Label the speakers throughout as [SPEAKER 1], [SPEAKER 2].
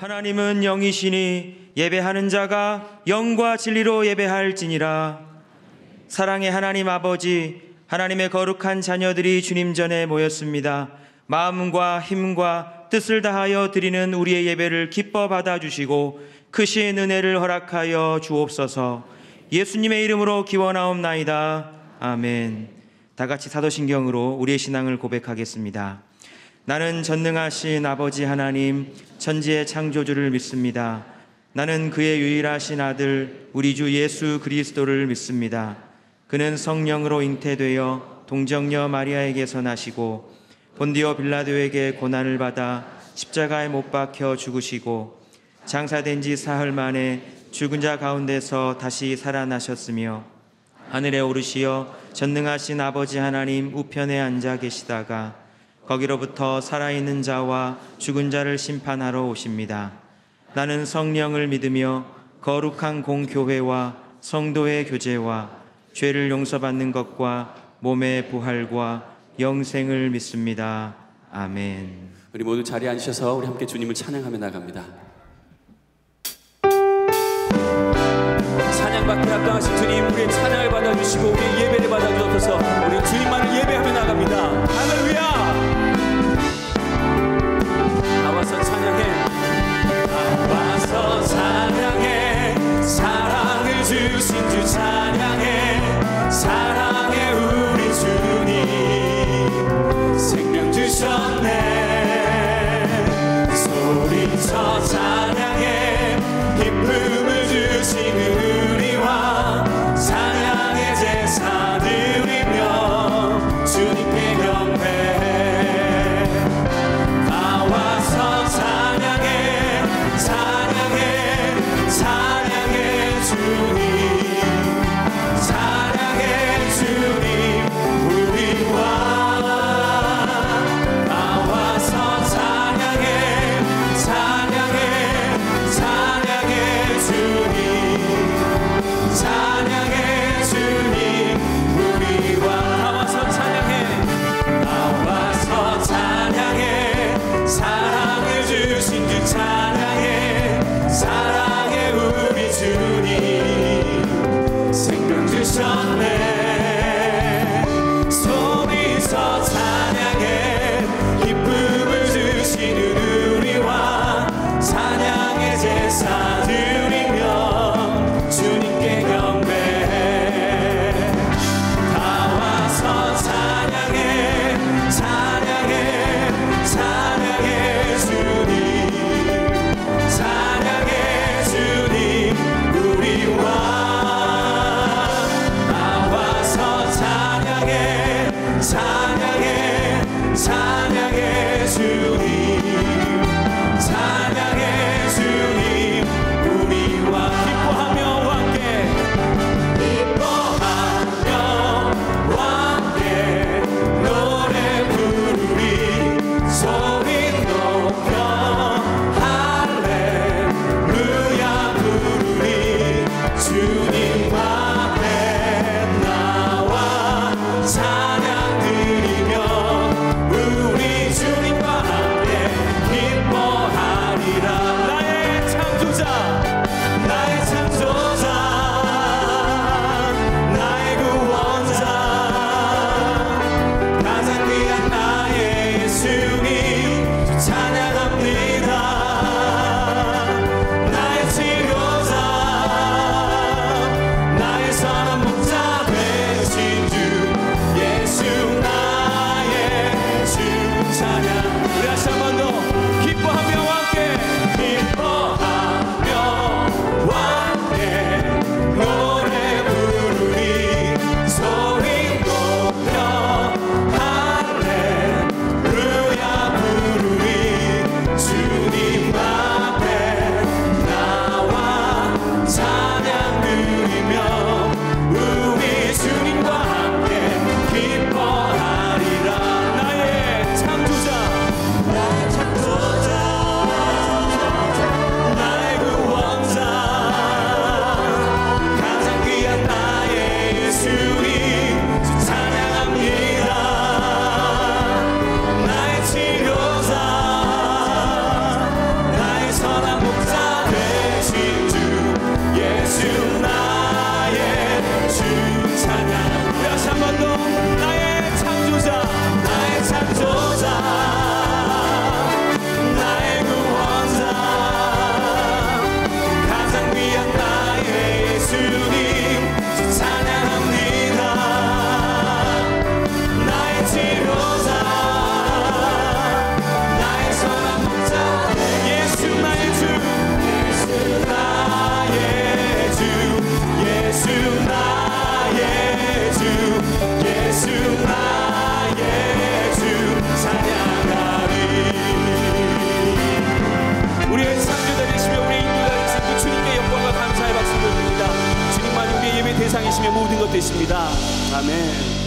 [SPEAKER 1] 하나님은 영이시니 예배하는 자가 영과 진리로 예배할지니라. 사랑의 하나님 아버지, 하나님의 거룩한 자녀들이 주님 전에 모였습니다. 마음과 힘과 뜻을 다하여 드리는 우리의 예배를 기뻐 받아주시고 크신 은혜를 허락하여 주옵소서. 예수님의 이름으로 기원하옵나이다. 아멘. 다 같이 사도신경으로 우리의 신앙을 고백하겠습니다. 나는 전능하신 아버지 하나님, 천지의 창조주를 믿습니다. 나는 그의 유일하신 아들 우리 주 예수 그리스도를 믿습니다. 그는 성령으로 잉태되어 동정녀 마리아에게서 나시고 본디오 빌라도에게 고난을 받아 십자가에 못 박혀 죽으시고 장사된 지 사흘 만에 죽은 자 가운데서 다시 살아나셨으며 하늘에 오르시어 전능하신 아버지 하나님 우편에 앉아 계시다가 거기로부터 살아있는 자와 죽은 자를 심판하러 오십니다. 나는 성령을 믿으며 거룩한 공교회와 성도의 교제와 죄를 용서받는 것과 몸의 부활과 영생을 믿습니다. 아멘.
[SPEAKER 2] 우리 모두 자리에 앉으셔서 우리 함께 주님을 찬양하며 나갑니다. 찬양받기 합당하신 주님, 우리의 찬양을 받아주시고 우리의 예배를 받아주셔서 우리 주님만을 예배하며 나갑니다. 할렐루야! 나와서 찬양해, 나와서 찬양해, 사랑을 주신 주 찬양해, 사랑해 우리 주님, 생명 주셨네. 소리쳐 찬양해, 기쁨을 주시는 우리와 찬양의 제사 드리며 주님께 경배해. 하나님의 모든 것 되십니다. 아멘.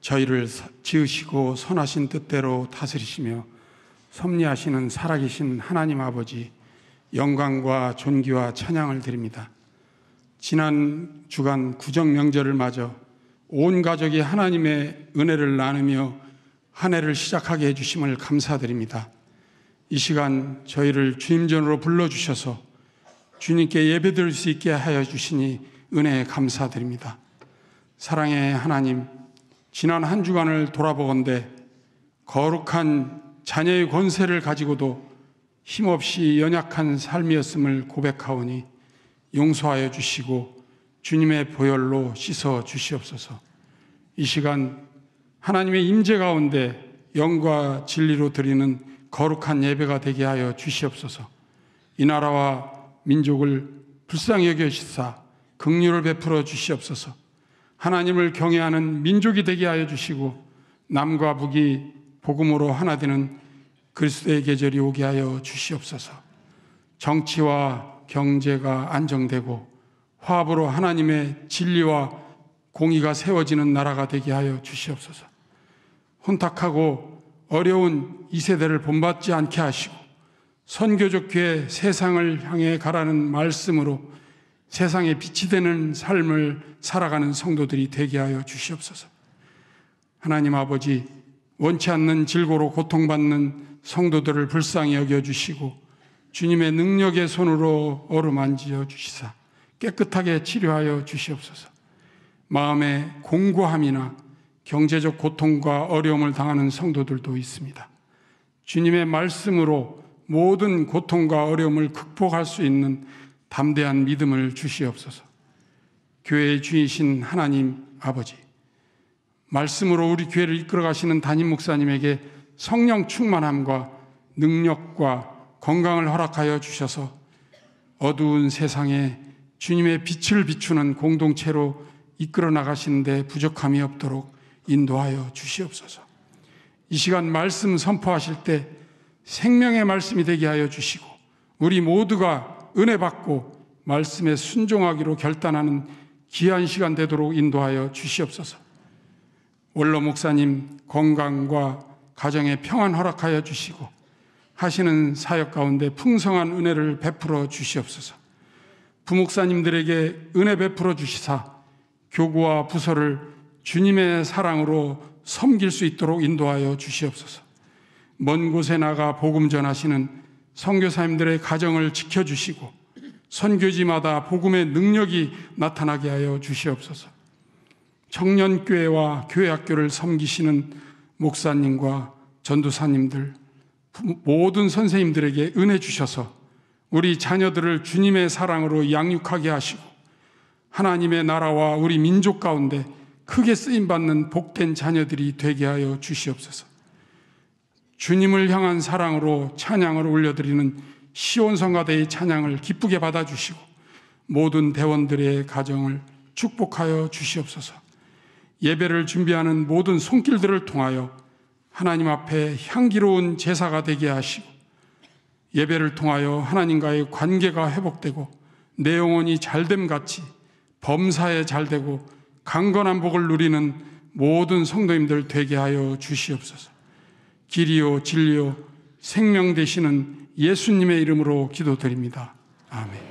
[SPEAKER 3] 저희를 지으시고 선하신 뜻대로 다스리시며 섭리하시는 살아계신 하나님 아버지, 영광과 존귀와 찬양을 드립니다. 지난 주간 구정 명절을 맞아 온 가족이 하나님의 은혜를 나누며 한 해를 시작하게 해주심을 감사드립니다. 이 시간 저희를 주임전으로 사랑의 하나님, 지난 한 주간을 돌아보건대 거룩한 자녀의 권세를 가지고도 힘없이 연약한 삶이었음을 고백하오니 용서하여 주시고 주님의 보혈로 씻어 주시옵소서. 이 시간 하나님의 임재 가운데 영과 진리로 드리는 거룩한 예배가 되게 하여 주시옵소서. 이 나라와 민족을 불쌍히 여겨주시사 긍휼을 베풀어 주시옵소서. 하나님을 경외하는 민족이 되게 하여 주시고 남과 북이 복음으로 하나 되는 그리스도의 계절이 오게 하여 주시옵소서. 정치와 경제가 안정되고 화합으로 하나님의 진리와 공의가 세워지는 나라가 되게 하여 주시옵소서. 혼탁하고 어려운 이 세대를 본받지 않게 하시고 선교적 교회 세상을 향해 가라는 말씀으로 세상에 빛이 되는 삶을 살아가는 성도들이 되게 하여 주시옵소서. 하나님 아버지, 원치 않는 질고로 고통받는 성도들을 불쌍히 여겨주시고 주님의 능력의 손으로 어루만지어 주시사 깨끗하게 치료하여 주시옵소서. 마음의 공고함이나 경제적 고통과 어려움을 당하는 성도들도 있습니다. 주님의 말씀으로 모든 고통과 어려움을 극복할 수 있는 담대한 믿음을 주시옵소서. 교회의 주이신 하나님 아버지, 말씀으로 우리 교회를 이끌어 가시는 담임 목사님에게 성령 충만함과 능력과 건강을 허락하여 주셔서 어두운 세상에 주님의 빛을 비추는 공동체로 이끌어 나가시는데 부족함이 없도록 인도하여 주시옵소서. 이 시간 말씀 선포하실 때 생명의 말씀이 되게 하여 주시고 우리 모두가 은혜 받고 말씀에 순종하기로 결단하는 귀한 시간 되도록 인도하여 주시옵소서. 원로 목사님 건강과 가정의 평안 허락하여 주시고 하시는 사역 가운데 풍성한 은혜를 베풀어 주시옵소서. 부목사님들에게 은혜 베풀어 주시사 교구와 부서를 주님의 사랑으로 섬길 수 있도록 인도하여 주시옵소서. 먼 곳에 나가 복음 전하시는 선교사님들의 가정을 지켜주시고 선교지마다 복음의 능력이 나타나게 하여 주시옵소서. 청년교회와 교회학교를 섬기시는 목사님과 전도사님들, 모든 선생님들에게 은혜 주셔서 우리 자녀들을 주님의 사랑으로 양육하게 하시고 하나님의 나라와 우리 민족 가운데 크게 쓰임받는 복된 자녀들이 되게 하여 주시옵소서. 주님을 향한 사랑으로 찬양을 올려드리는 시온성가대의 찬양을 기쁘게 받아주시고 모든 대원들의 가정을 축복하여 주시옵소서. 예배를 준비하는 모든 손길들을 통하여 하나님 앞에 향기로운 제사가 되게 하시고 예배를 통하여 하나님과의 관계가 회복되고 내 영혼이 잘됨같이 범사에 잘되고 강건한 복을 누리는 모든 성도님들 되게 하여 주시옵소서. 길이요 진리요 생명 되시는 예수님의 이름으로 기도드립니다. 아멘.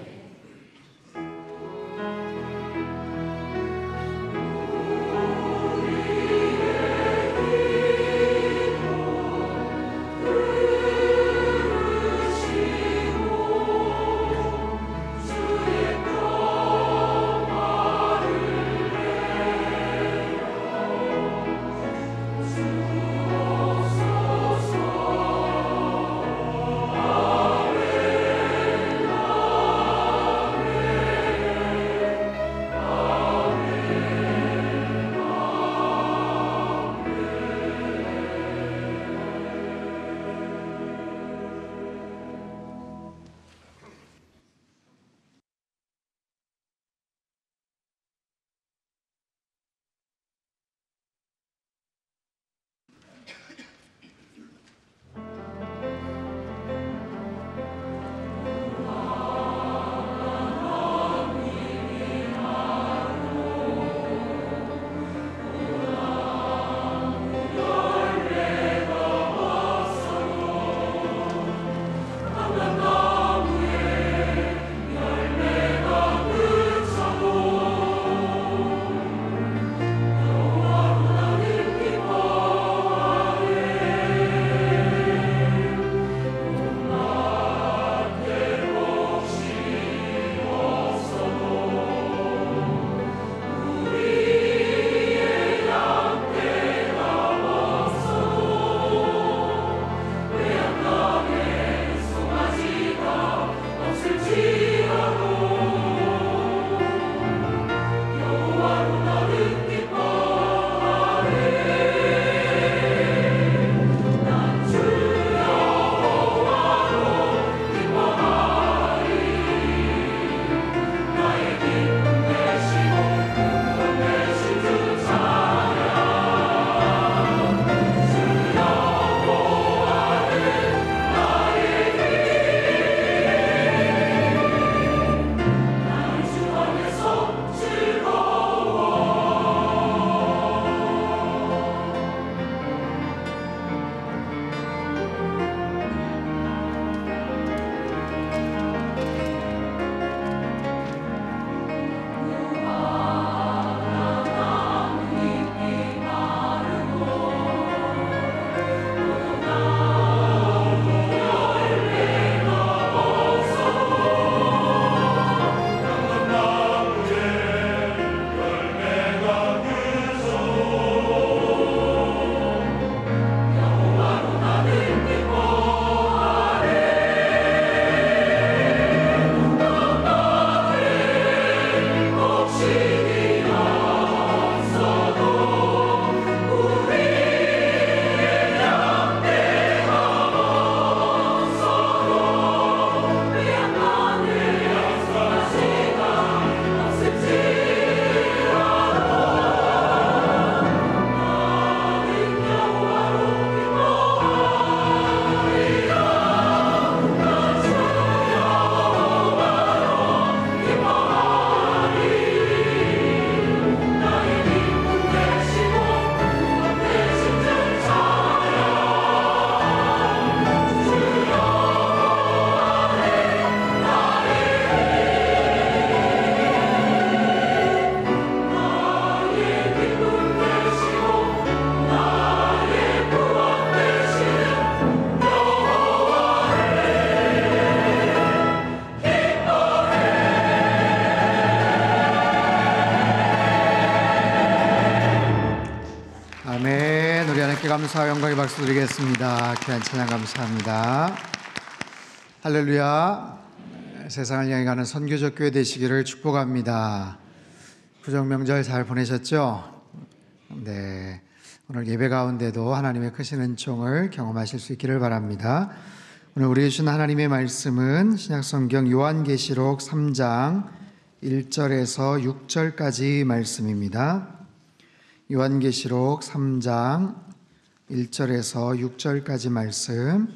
[SPEAKER 4] 감사와 영광의 박수 드리겠습니다. 귀한 찬양 감사합니다. 할렐루야. 세상을 향해 가는 선교적 교회 되시기를 축복합니다. 구정명절 잘 보내셨죠? 네. 오늘 예배 가운데도 하나님의 크신 은총을 경험하실 수 있기를 바랍니다. 오늘 우리에게 주신 하나님의 말씀은 신약성경 요한계시록 3장 1절에서 6절까지 말씀입니다. 요한계시록 3장 1절에서 6절까지 말씀,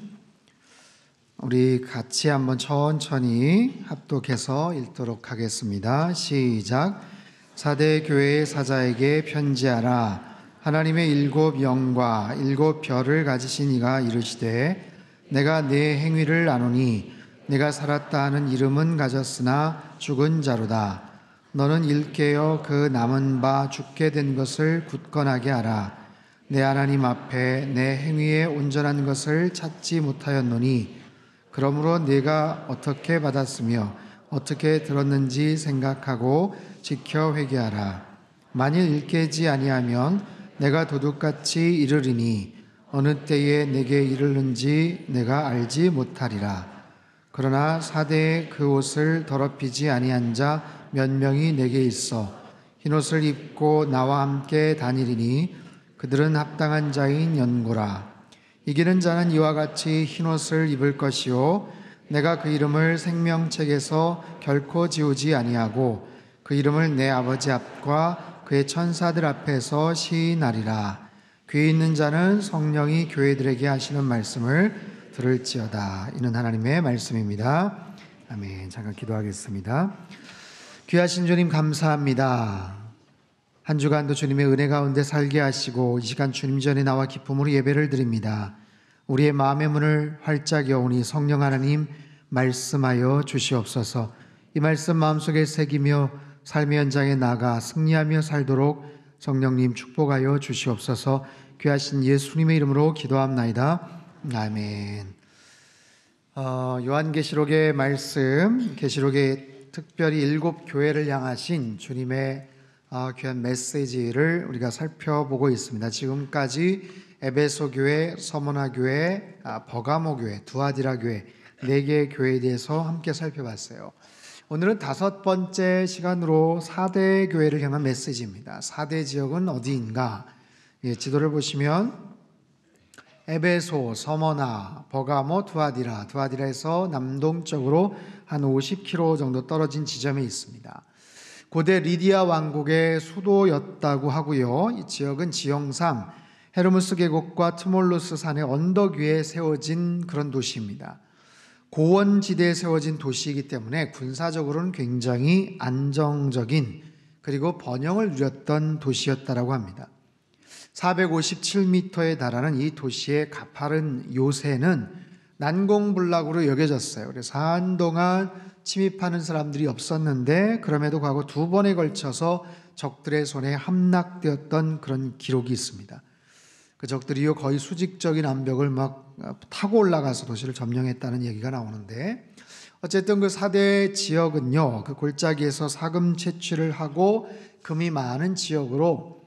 [SPEAKER 4] 우리 같이 한번 천천히 합독해서 읽도록 하겠습니다. 시작. 사대 교회의 사자에게 편지하라. 하나님의 일곱 영과 일곱 별을 가지신 이가 이르시되 내가 네 행위를 아노니 내가 살았다 하는 이름은 가졌으나 죽은 자로다. 너는 일깨어 그 남은 바 죽게 된 것을 굳건하게 하라. 내 하나님 앞에 내 행위에 온전한 것을 찾지 못하였노니 그러므로 네가 어떻게 받았으며 어떻게 들었는지 생각하고 지켜 회개하라. 만일 일깨지 아니하면 내가 도둑같이 이르리니 어느 때에 내게 이르는지 내가 알지 못하리라. 그러나 사대에 그 옷을 더럽히지 아니한 자 몇 명이 내게 있어 흰옷을 입고 나와 함께 다니리니 그들은 합당한 자인 연고라. 이기는 자는 이와 같이 흰옷을 입을 것이요 내가 그 이름을 생명책에서 결코 지우지 아니하고 그 이름을 내 아버지 앞과 그의 천사들 앞에서 시인하리라. 귀 있는 자는 성령이 교회들에게 하시는 말씀을 들을지어다. 이는 하나님의 말씀입니다. 아멘. 잠깐 기도하겠습니다. 귀하신 주님 감사합니다. 한 주간도 주님의 은혜 가운데 살게 하시고 이 시간 주님 전에 나와 기쁨으로 예배를 드립니다. 우리의 마음의 문을 활짝 여오니 성령 하나님 말씀하여 주시옵소서. 이 말씀 마음속에 새기며 삶의 현장에 나가 승리하며 살도록 성령님 축복하여 주시옵소서. 귀하신 예수님의 이름으로 기도합나이다. 아멘. 요한계시록의 말씀, 계시록의 특별히 일곱 교회를 향하신 주님의 귀한 메시지를 우리가 살펴보고 있습니다. 지금까지 에베소 교회, 서머나 교회, 버가모 교회, 두아디라 교회 4개의 교회에 대해서 함께 살펴봤어요. 오늘은 5번째 시간으로 4대 교회를 향한 메시지입니다. 4대 지역은 어디인가? 지도를 보시면 에베소, 서머나, 버가모, 두아디라에서 남동쪽으로 한 50km 정도 떨어진 지점에 있습니다. 고대 리디아 왕국의 수도였다고 하고요. 이 지역은 지형상 헤르무스 계곡과 트몰루스 산의 언덕 위에 세워진 그런 도시입니다. 고원지대에 세워진 도시이기 때문에 군사적으로는 굉장히 안정적인 그리고 번영을 누렸던 도시였다고 합니다. 457m에 달하는 이 도시의 가파른 요새는 난공불락으로 여겨졌어요. 그래서 한동안 침입하는 사람들이 없었는데 그럼에도 과거 2번에 걸쳐서 적들의 손에 함락되었던 그런 기록이 있습니다. 그 적들이요 거의 수직적인 암벽을 막 타고 올라가서 도시를 점령했다는 얘기가 나오는데, 어쨌든 그 4대 지역은요 그 골짜기에서 사금 채취를 하고 금이 많은 지역으로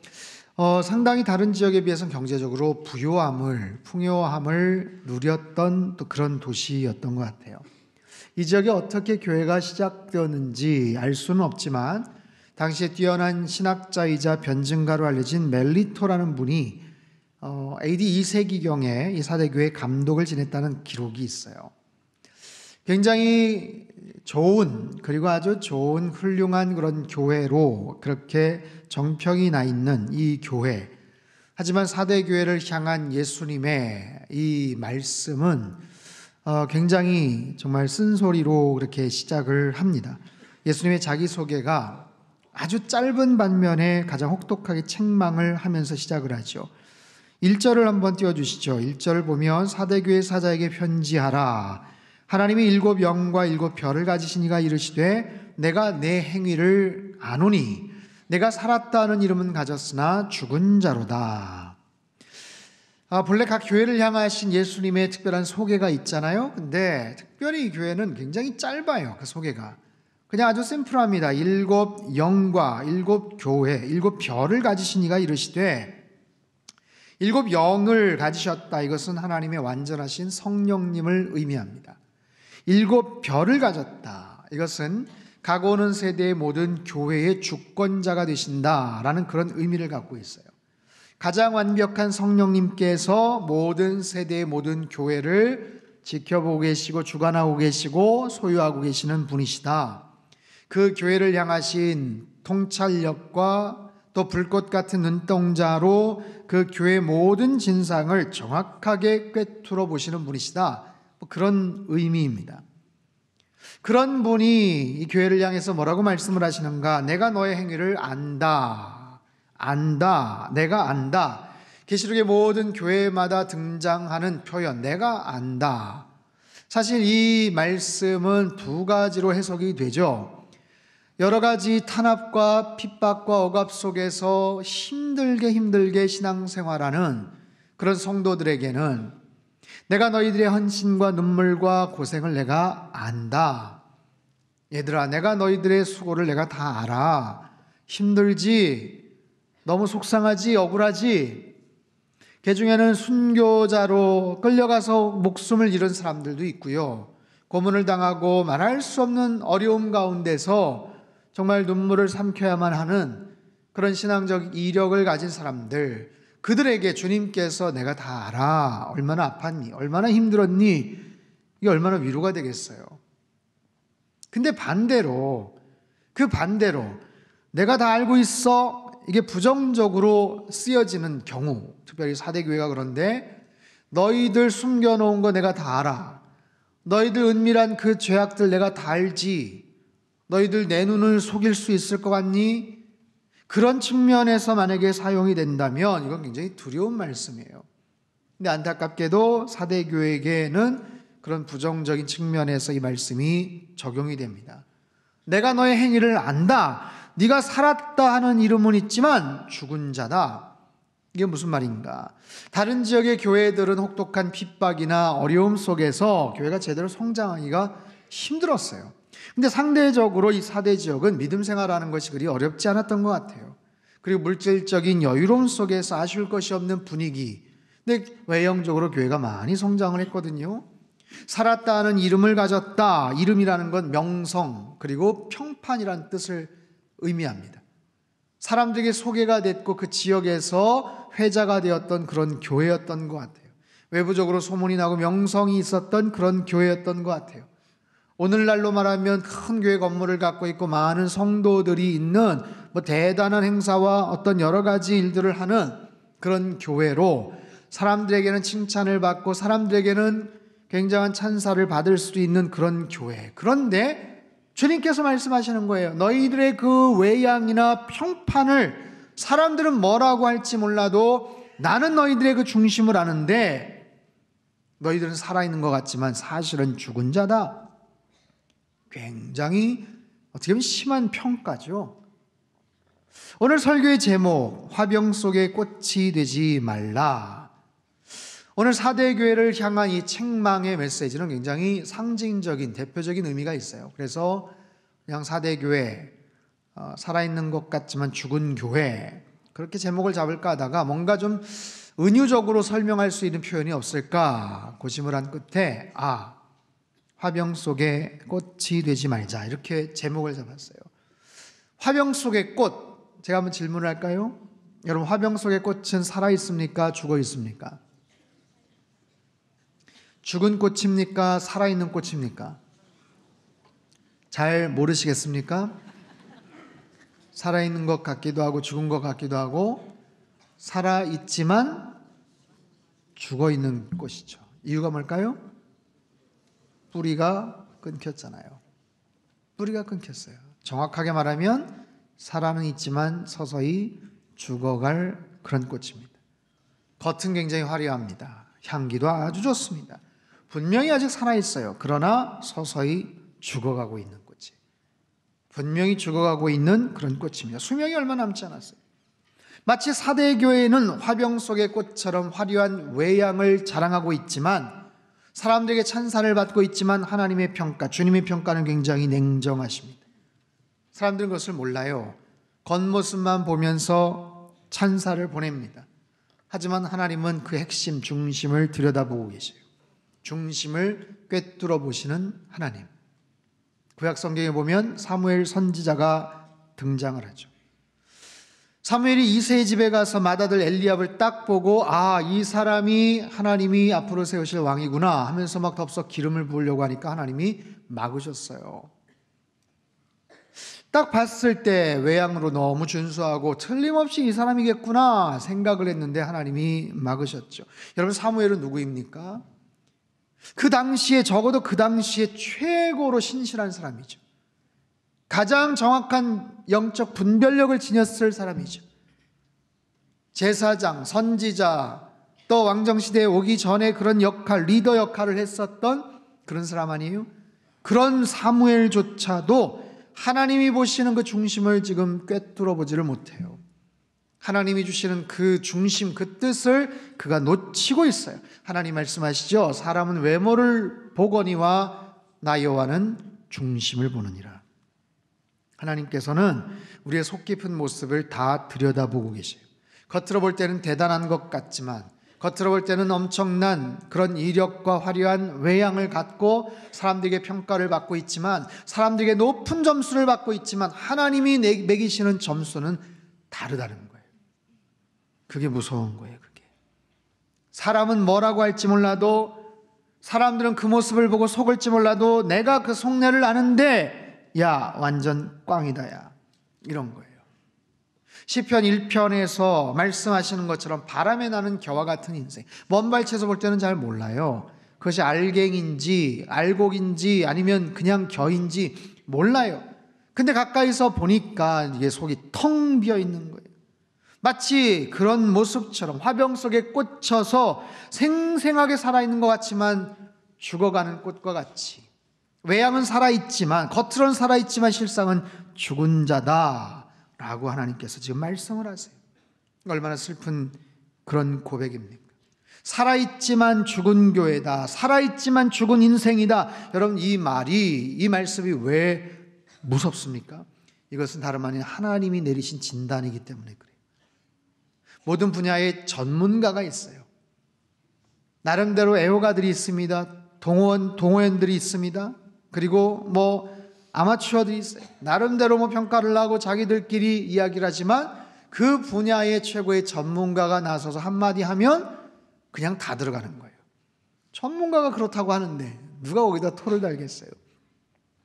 [SPEAKER 4] 상당히 다른 지역에 비해서는 경제적으로 부요함을, 풍요함을 누렸던 또 그런 도시였던 것 같아요. 이 지역에 어떻게 교회가 시작되었는지 알 수는 없지만 당시에 뛰어난 신학자이자 변증가로 알려진 멜리토라는 분이 AD 2세기경에 이 4대 교회의 감독을 지냈다는 기록이 있어요. 굉장히 좋은, 그리고 아주 좋은 훌륭한 그런 교회로 그렇게 정평이 나 있는 이 교회. 하지만 4대 교회를 향한 예수님의 이 말씀은 굉장히 정말 쓴소리로 그렇게 시작을 합니다. 예수님의 자기소개가 아주 짧은 반면에 가장 혹독하게 책망을 하면서 시작을 하죠. 1절을 한번 띄워주시죠. 1절을 보면 4대 교회 사자에게 편지하라. 하나님이 일곱 영과 일곱 별을 가지신 이가 이르시되 내가 내 행위를 아노니 내가 살았다 하는 이름은 가졌으나 죽은 자로다. 본래 각 교회를 향하신 예수님의 특별한 소개가 있잖아요. 근데 특별히 이 교회는 굉장히 짧아요. 그 소개가 그냥 아주 심플합니다. 일곱 영과 일곱 교회, 일곱 별을 가지신 이가 이르시되, 7 영을 가지셨다. 이것은 하나님의 완전하신 성령님을 의미합니다. 7 별을 가졌다. 이것은 가고 오는 세대의 모든 교회의 주권자가 되신다라는 그런 의미를 갖고 있어요. 가장 완벽한 성령님께서 모든 세대의 모든 교회를 지켜보고 계시고 주관하고 계시고 소유하고 계시는 분이시다. 그 교회를 향하신 통찰력과 또 불꽃 같은 눈동자로 그 교회의 모든 진상을 정확하게 꿰뚫어 보시는 분이시다. 그런 의미입니다. 그런 분이 이 교회를 향해서 뭐라고 말씀을 하시는가? 내가 너의 행위를 안다. 내가 안다. 계시록의 모든 교회마다 등장하는 표현, 내가 안다. 사실 이 말씀은 2가지로 해석이 되죠. 여러 가지 탄압과 핍박과 억압 속에서 힘들게 신앙생활하는 그런 성도들에게는 내가 너희들의 헌신과 눈물과 고생을 내가 안다. 얘들아, 내가 너희들의 수고를 내가 다 알아. 힘들지? 너무 속상하지? 억울하지? 그 중에는 순교자로 끌려가서 목숨을 잃은 사람들도 있고요. 고문을 당하고 말할 수 없는 어려움 가운데서 정말 눈물을 삼켜야만 하는 그런 신앙적 이력을 가진 사람들, 그들에게 주님께서 내가 다 알아. 얼마나 아팠니? 얼마나 힘들었니? 이게 얼마나 위로가 되겠어요. 근데 반대로, 내가 다 알고 있어. 이게 부정적으로 쓰여지는 경우, 특별히 4대 교회가 그런데 너희들 숨겨놓은 거 내가 다 알아. 너희들 은밀한 그 죄악들 내가 다 알지. 너희들 내 눈을 속일 수 있을 것 같니? 그런 측면에서 만약에 사용이 된다면 이건 굉장히 두려운 말씀이에요. 근데 안타깝게도 4대 교회에게는 그런 부정적인 측면에서 이 말씀이 적용이 됩니다. 내가 너의 행위를 안다. 네가 살았다 하는 이름은 있지만 죽은 자다. 이게 무슨 말인가? 다른 지역의 교회들은 혹독한 핍박이나 어려움 속에서 교회가 제대로 성장하기가 힘들었어요. 근데 상대적으로 이 4대 지역은 믿음 생활하는 것이 그리 어렵지 않았던 것 같아요. 그리고 물질적인 여유로움 속에서 아쉬울 것이 없는 분위기. 근데 외형적으로 교회가 많이 성장을 했거든요. 살았다 하는 이름을 가졌다. 이름이라는 건 명성 그리고 평판이라는 뜻을 의미합니다. 사람들에게 소개가 됐고 그 지역에서 회자가 되었던 그런 교회였던 것 같아요. 외부적으로 소문이 나고 명성이 있었던 그런 교회였던 것 같아요. 오늘날로 말하면 큰 교회 건물을 갖고 있고 많은 성도들이 있는 대단한 행사와 어떤 여러 가지 일들을 하는 그런 교회로 사람들에게는 칭찬을 받고 사람들에게는 굉장한 찬사를 받을 수도 있는 그런 교회. 그런데 주님께서 말씀하시는 거예요. 너희들의 그 외양이나 평판을 사람들은 뭐라고 할지 몰라도 나는 너희들의 그 중심을 아는데 너희들은 살아있는 것 같지만 사실은 죽은 자다. 굉장히 어떻게 보면 심한 평가죠. 오늘 설교의 제목, 화병 속의 꽃이 되지 말라. 오늘 4대 교회를 향한 이 책망의 메시지는 굉장히 상징적인 대표적인 의미가 있어요. 그래서 그냥 4대 교회, 살아있는 것 같지만 죽은 교회, 그렇게 제목을 잡을까 하다가 뭔가 좀 은유적으로 설명할 수 있는 표현이 없을까 고심을 한 끝에 화병 속의 꽃이 되지 말자, 이렇게 제목을 잡았어요. 화병 속의 꽃, 제가 한번 질문을 할까요? 여러분, 화병 속의 꽃은 살아있습니까? 죽어있습니까? 죽은 꽃입니까? 살아있는 꽃입니까? 잘 모르시겠습니까? 살아있는 것 같기도 하고 죽은 것 같기도 하고 살아있지만 죽어있는 꽃이죠. 이유가 뭘까요? 뿌리가 끊겼잖아요. 뿌리가 끊겼어요. 정확하게 말하면 살아는 있지만 서서히 죽어갈 그런 꽃입니다. 겉은 굉장히 화려합니다. 향기도 아주 좋습니다. 분명히 아직 살아있어요. 그러나 서서히 죽어가고 있는 꽃이, 분명히 죽어가고 있는 그런 꽃입니다. 수명이 얼마 남지 않았어요. 마치 4대 교회는 화병 속의 꽃처럼 화려한 외양을 자랑하고 있지만, 사람들에게 찬사를 받고 있지만 하나님의 평가, 주님의 평가는 굉장히 냉정하십니다. 사람들은 그것을 몰라요. 겉모습만 보면서 찬사를 보냅니다. 하지만 하나님은 그 핵심, 중심을 들여다보고 계세요. 중심을 꿰뚫어 보시는 하나님. 구약 성경에 보면 사무엘 선지자가 등장을 하죠. 사무엘이 이새의 집에 가서 맏아들 엘리압을 딱 보고 이 사람이 하나님이 앞으로 세우실 왕이구나 하면서 막 덥석 기름을 부으려고 하니까 하나님이 막으셨어요. 딱 봤을 때 외양으로 너무 준수하고 틀림없이 이 사람이겠구나 생각을 했는데 하나님이 막으셨죠. 여러분, 사무엘은 누구입니까? 그 당시에, 적어도 그 당시에 최고로 신실한 사람이죠. 가장 정확한 영적 분별력을 지녔을 사람이죠. 제사장, 선지자, 또 왕정시대에 오기 전에 그런 역할, 리더 역할을 했었던 그런 사람 아니에요? 그런 사무엘조차도 하나님이 보시는 그 중심을 지금 꿰뚫어 보지를 못해요. 하나님이 주시는 그 중심, 그 뜻을 그가 놓치고 있어요. 하나님 말씀하시죠. 사람은 외모를 보거니와 나 여호와는 중심을 보느니라. 하나님께서는 우리의 속 깊은 모습을 다 들여다보고 계세요. 겉으로 볼 때는 대단한 것 같지만, 겉으로 볼 때는 엄청난 그런 이력과 화려한 외양을 갖고 사람들에게 평가를 받고 있지만, 사람들에게 높은 점수를 받고 있지만 하나님이 매기시는 점수는 다르다는 거예요. 그게 무서운 거예요. 그게 사람은 뭐라고 할지 몰라도, 사람들은 그 모습을 보고 속을지 몰라도 내가 그 속내를 아는데 야 완전 꽝이다 야, 이런 거예요. 시편 1편에서 말씀하시는 것처럼 바람에 나는 겨와 같은 인생. 먼 발치에서 볼 때는 잘 몰라요. 그것이 알갱인지 알곡인지 아니면 그냥 겨인지 몰라요. 근데 가까이서 보니까 이게 속이 텅 비어 있는 거예요. 마치 그런 모습처럼 화병 속에 꽂혀서 생생하게 살아있는 것 같지만 죽어가는 꽃과 같이, 외양은 살아있지만, 겉으로는 살아있지만 실상은 죽은 자다 라고 하나님께서 지금 말씀을 하세요. 얼마나 슬픈 그런 고백입니까? 살아있지만 죽은 교회다, 살아있지만 죽은 인생이다. 여러분, 이 말씀이 왜 무섭습니까? 이것은 다름 아닌 하나님이 내리신 진단이기 때문에 그래요. 모든 분야에 전문가가 있어요. 나름대로 애호가들이 있습니다. 동호원들이 있습니다. 그리고 아마추어들이 있어요. 나름대로 평가를 하고 자기들끼리 이야기를 하지만 그 분야의 최고의 전문가가 나서서 한마디 하면 그냥 다 들어가는 거예요. 전문가가 그렇다고 하는데 누가 거기다 토를 달겠어요?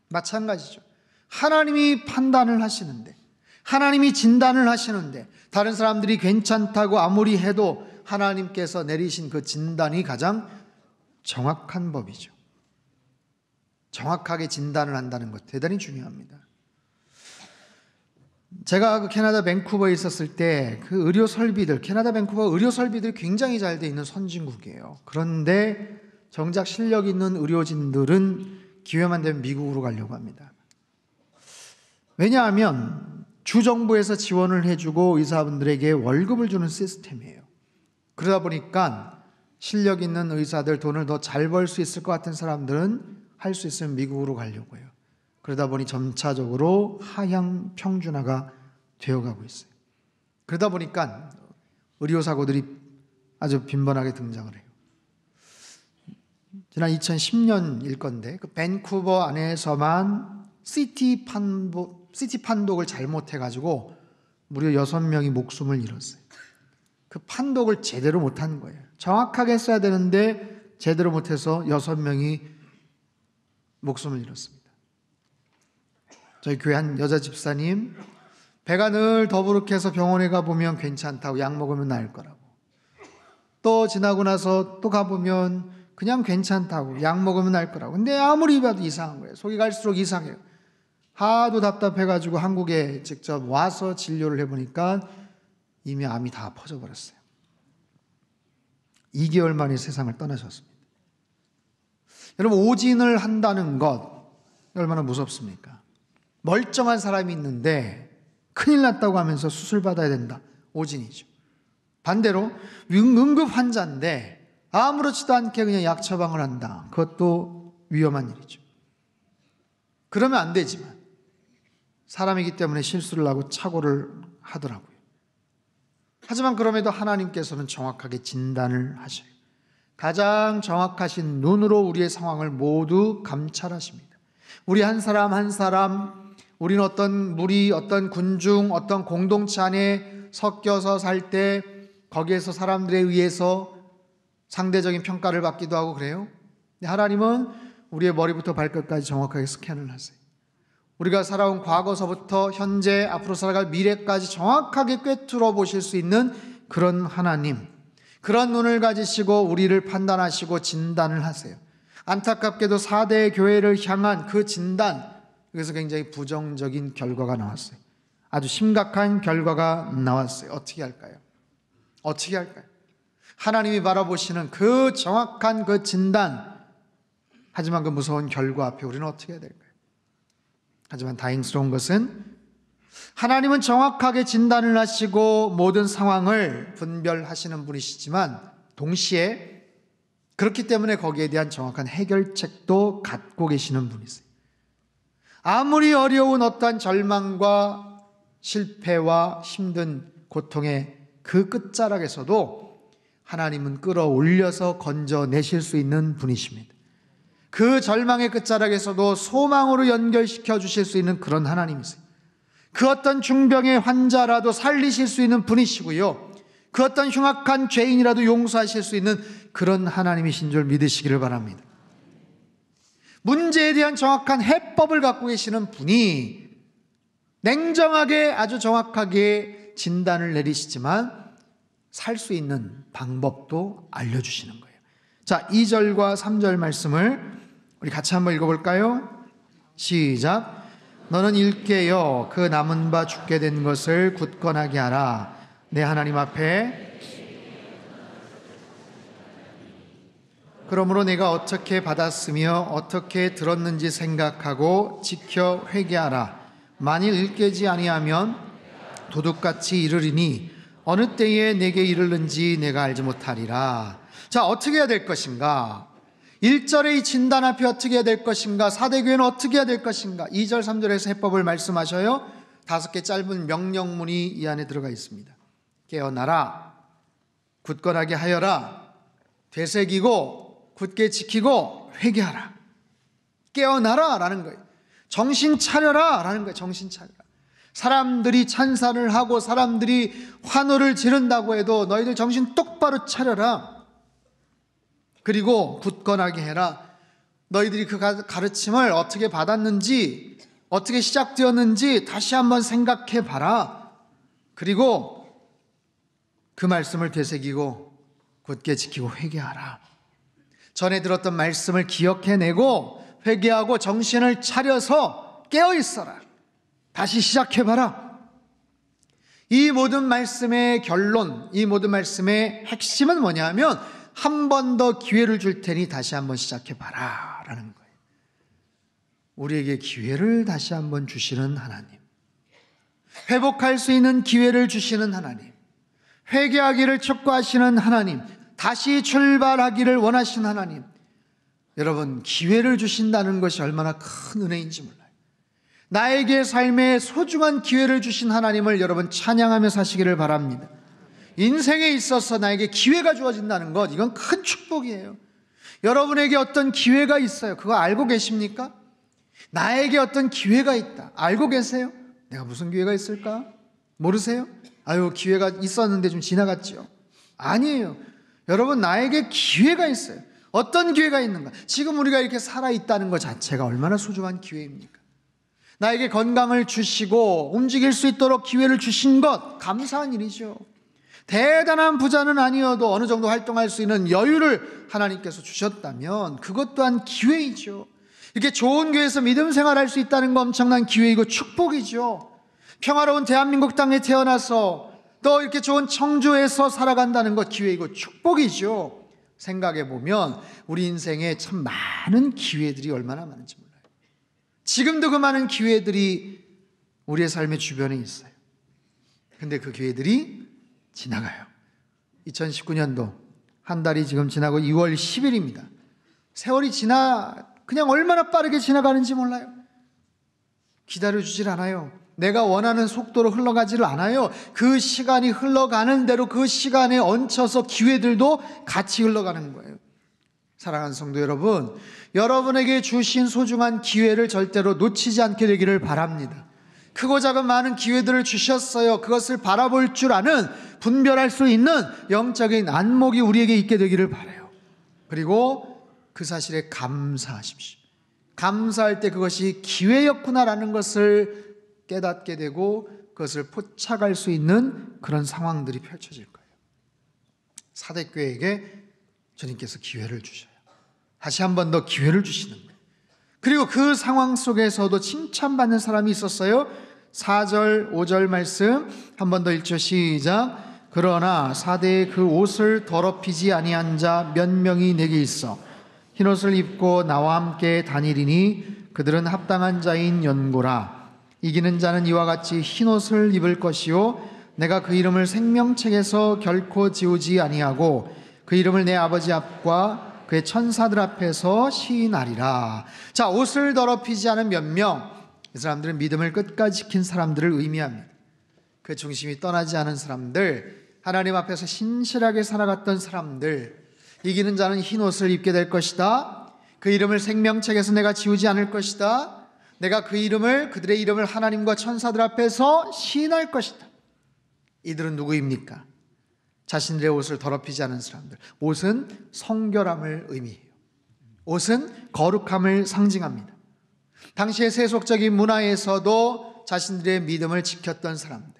[SPEAKER 4] 마찬가지죠. 하나님이 판단을 하시는데, 하나님이 진단을 하시는데 다른 사람들이 괜찮다고 아무리 해도 하나님께서 내리신 그 진단이 가장 정확한 법이죠. 정확하게 진단을 한다는 것 대단히 중요합니다. 제가 캐나다 밴쿠버에 있었을 때 그 의료 설비들, 캐나다 밴쿠버 의료 설비들이 굉장히 잘 돼 있는 선진국이에요. 그런데 정작 실력 있는 의료진들은 기회만 되면 미국으로 가려고 합니다. 왜냐하면 주정부에서 지원을 해주고 의사분들에게 월급을 주는 시스템이에요. 그러다 보니까 실력 있는 의사들, 돈을 더 잘 벌 수 있을 것 같은 사람들은 할 수 있으면 미국으로 가려고 해요. 그러다 보니 점차적으로 하향 평준화가 되어가고 있어요. 그러다 보니까 의료사고들이 아주 빈번하게 등장을 해요. 지난 2010년일 건데 그 밴쿠버 안에서만 CT 판독을 잘못해가지고 무려 6명이 목숨을 잃었어요. 그 판독을 제대로 못한 거예요. 정확하게 했어야 되는데 제대로 못해서 6명이 목숨을 잃었습니다. 저희 교회 한 여자 집사님, 배가 늘 더부룩해서 병원에 가보면 괜찮다고, 약 먹으면 나을 거라고. 또 지나고 나서 또 가보면 그냥 괜찮다고, 약 먹으면 나을 거라고. 근데 아무리 봐도 이상한 거예요. 속이 갈수록 이상해요. 하도 답답해가지고 한국에 직접 와서 진료를 해보니까 이미 암이 다 퍼져버렸어요. 2개월 만에 세상을 떠나셨습니다. 여러분, 오진을 한다는 것 얼마나 무섭습니까? 멀쩡한 사람이 있는데 큰일 났다고 하면서 수술 받아야 된다. 오진이죠. 반대로 응급 환자인데 아무렇지도 않게 그냥 약 처방을 한다. 그것도 위험한 일이죠. 그러면 안 되지만 사람이기 때문에 실수를 하고 착오를 하더라고요. 하지만 그럼에도 하나님께서는 정확하게 진단을 하셔요. 가장 정확하신 눈으로 우리의 상황을 모두 감찰하십니다. 우리 한 사람 한 사람, 우리는 어떤 무리, 어떤 군중, 어떤 공동체 안에 섞여서 살 때 거기에서 사람들에 의해서 상대적인 평가를 받기도 하고 그래요. 하나님은 우리의 머리부터 발끝까지 정확하게 스캔을 하세요. 우리가 살아온 과거서부터 현재, 앞으로 살아갈 미래까지 정확하게 꿰뚫어 보실 수 있는 그런 하나님, 그런 눈을 가지시고 우리를 판단하시고 진단을 하세요. 안타깝게도 4대 교회를 향한 그 진단, 여기서 굉장히 부정적인 결과가 나왔어요. 아주 심각한 결과가 나왔어요. 어떻게 할까요? 어떻게 할까요? 하나님이 바라보시는 그 정확한 그 진단, 하지만 그 무서운 결과 앞에 우리는 어떻게 해야 될까요? 하지만 다행스러운 것은 하나님은 정확하게 진단을 하시고 모든 상황을 분별하시는 분이시지만 동시에 그렇기 때문에 거기에 대한 정확한 해결책도 갖고 계시는 분이세요. 아무리 어려운 어떠한 절망과 실패와 힘든 고통의 그 끝자락에서도 하나님은 끌어올려서 건져내실 수 있는 분이십니다. 그 절망의 끝자락에서도 소망으로 연결시켜 주실 수 있는 그런 하나님이세요. 그 어떤 중병의 환자라도 살리실 수 있는 분이시고요, 그 어떤 흉악한 죄인이라도 용서하실 수 있는 그런 하나님이신 줄 믿으시기를 바랍니다. 문제에 대한 정확한 해법을 갖고 계시는 분이 냉정하게 아주 정확하게 진단을 내리시지만 살 수 있는 방법도 알려주시는 거예요. 자, 2절과 3절 말씀을 우리 같이 한번 읽어볼까요? 시작. 너는 일깨어 그 남은 바 죽게 된 것을 굳건하게 하라. 내 하나님 앞에 그러므로 내가 어떻게 받았으며 어떻게 들었는지 생각하고 지켜 회개하라. 만일 일깨지 아니하면 도둑같이 이르리니 어느 때에 내게 이르는지 내가 알지 못하리라. 자, 어떻게 해야 될 것인가? 1절의 이 진단 앞에 어떻게 해야 될 것인가? 4대 교회는 어떻게 해야 될 것인가? 2절 3절에서 해법을 말씀하셔요. 5개 짧은 명령문이 이 안에 들어가 있습니다. 깨어나라, 굳건하게 하여라, 되새기고 굳게 지키고 회개하라. 깨어나라 라는 거예요. 정신 차려라 라는 거예요. 정신 차려라. 사람들이 찬사를 하고 사람들이 환호를 지른다고 해도 너희들 정신 똑바로 차려라. 그리고 굳건하게 해라. 너희들이 그 가르침을 어떻게 받았는지, 어떻게 시작되었는지 다시 한번 생각해 봐라. 그리고 그 말씀을 되새기고 굳게 지키고 회개하라. 전에 들었던 말씀을 기억해내고 회개하고 정신을 차려서 깨어있어라. 다시 시작해봐라. 이 모든 말씀의 결론, 이 모든 말씀의 핵심은 뭐냐면 한 번 더 기회를 줄 테니 다시 한번 시작해봐라 라는 거예요. 우리에게 기회를 다시 한번 주시는 하나님, 회복할 수 있는 기회를 주시는 하나님, 회개하기를 촉구하시는 하나님, 다시 출발하기를 원하시는 하나님. 여러분, 기회를 주신다는 것이 얼마나 큰 은혜인지 몰라요. 나에게 삶의 소중한 기회를 주신 하나님을 여러분 찬양하며 사시기를 바랍니다. 인생에 있어서 나에게 기회가 주어진다는 것, 이건 큰 축복이에요. 여러분에게 어떤 기회가 있어요. 그거 알고 계십니까? 나에게 어떤 기회가 있다. 알고 계세요? 내가 무슨 기회가 있을까? 모르세요? 아유, 기회가 있었는데 좀 지나갔죠. 아니에요. 여러분, 나에게 기회가 있어요. 어떤 기회가 있는가? 지금 우리가 이렇게 살아있다는 것 자체가 얼마나 소중한 기회입니까? 나에게 건강을 주시고 움직일 수 있도록 기회를 주신 것, 감사한 일이죠. 대단한 부자는 아니어도 어느 정도 활동할 수 있는 여유를 하나님께서 주셨다면 그것 또한 기회이죠. 이렇게 좋은 교회에서 믿음 생활할 수 있다는 건 엄청난 기회이고 축복이죠. 평화로운 대한민국 땅에 태어나서 또 이렇게 좋은 청주에서 살아간다는 것 기회이고 축복이죠. 생각해 보면 우리 인생에 참 많은 기회들이 얼마나 많은지 몰라요. 지금도 그 많은 기회들이 우리의 삶의 주변에 있어요. 근데 그 기회들이 지나가요. 2019년도 한 달이 지금 지나고 2월 10일입니다. 세월이 그냥 얼마나 빠르게 지나가는지 몰라요. 기다려주질 않아요. 내가 원하는 속도로 흘러가지를 않아요. 그 시간이 흘러가는 대로 그 시간에 얹혀서 기회들도 같이 흘러가는 거예요. 사랑하는 성도 여러분, 여러분에게 주신 소중한 기회를 절대로 놓치지 않게 되기를 바랍니다. 크고 작은 많은 기회들을 주셨어요. 그것을 바라볼 줄 아는, 분별할 수 있는 영적인 안목이 우리에게 있게 되기를 바라요. 그리고 그 사실에 감사하십시오. 감사할 때 그것이 기회였구나라는 것을 깨닫게 되고 그것을 포착할 수 있는 그런 상황들이 펼쳐질 거예요. 사대교회에게 주님께서 기회를 주셔요. 다시 한 번 더 기회를 주시는 거예요. 그리고 그 상황 속에서도 칭찬받는 사람이 있었어요. 4절, 5절 말씀 한 번 더 읽죠. 시작. 그러나 사대의 그 옷을 더럽히지 아니한 자 몇 명이 내게 있어 흰옷을 입고 나와 함께 다니리니 그들은 합당한 자인 연고라. 이기는 자는 이와 같이 흰옷을 입을 것이요 내가 그 이름을 생명책에서 결코 지우지 아니하고 그 이름을 내 아버지 앞과 그의 천사들 앞에서 시인하리라. 자, 옷을 더럽히지 않은 몇 명, 이 사람들은 믿음을 끝까지 지킨 사람들을 의미합니다. 그 중심이 떠나지 않은 사람들, 하나님 앞에서 신실하게 살아갔던 사람들, 이기는 자는 흰옷을 입게 될 것이다. 그 이름을 생명책에서 내가 지우지 않을 것이다. 내가 그 이름을, 그들의 이름을 하나님과 천사들 앞에서 시인할 것이다. 이들은 누구입니까? 자신들의 옷을 더럽히지 않은 사람들. 옷은 성결함을 의미해요. 옷은 거룩함을 상징합니다. 당시의 세속적인 문화에서도 자신들의 믿음을 지켰던 사람들,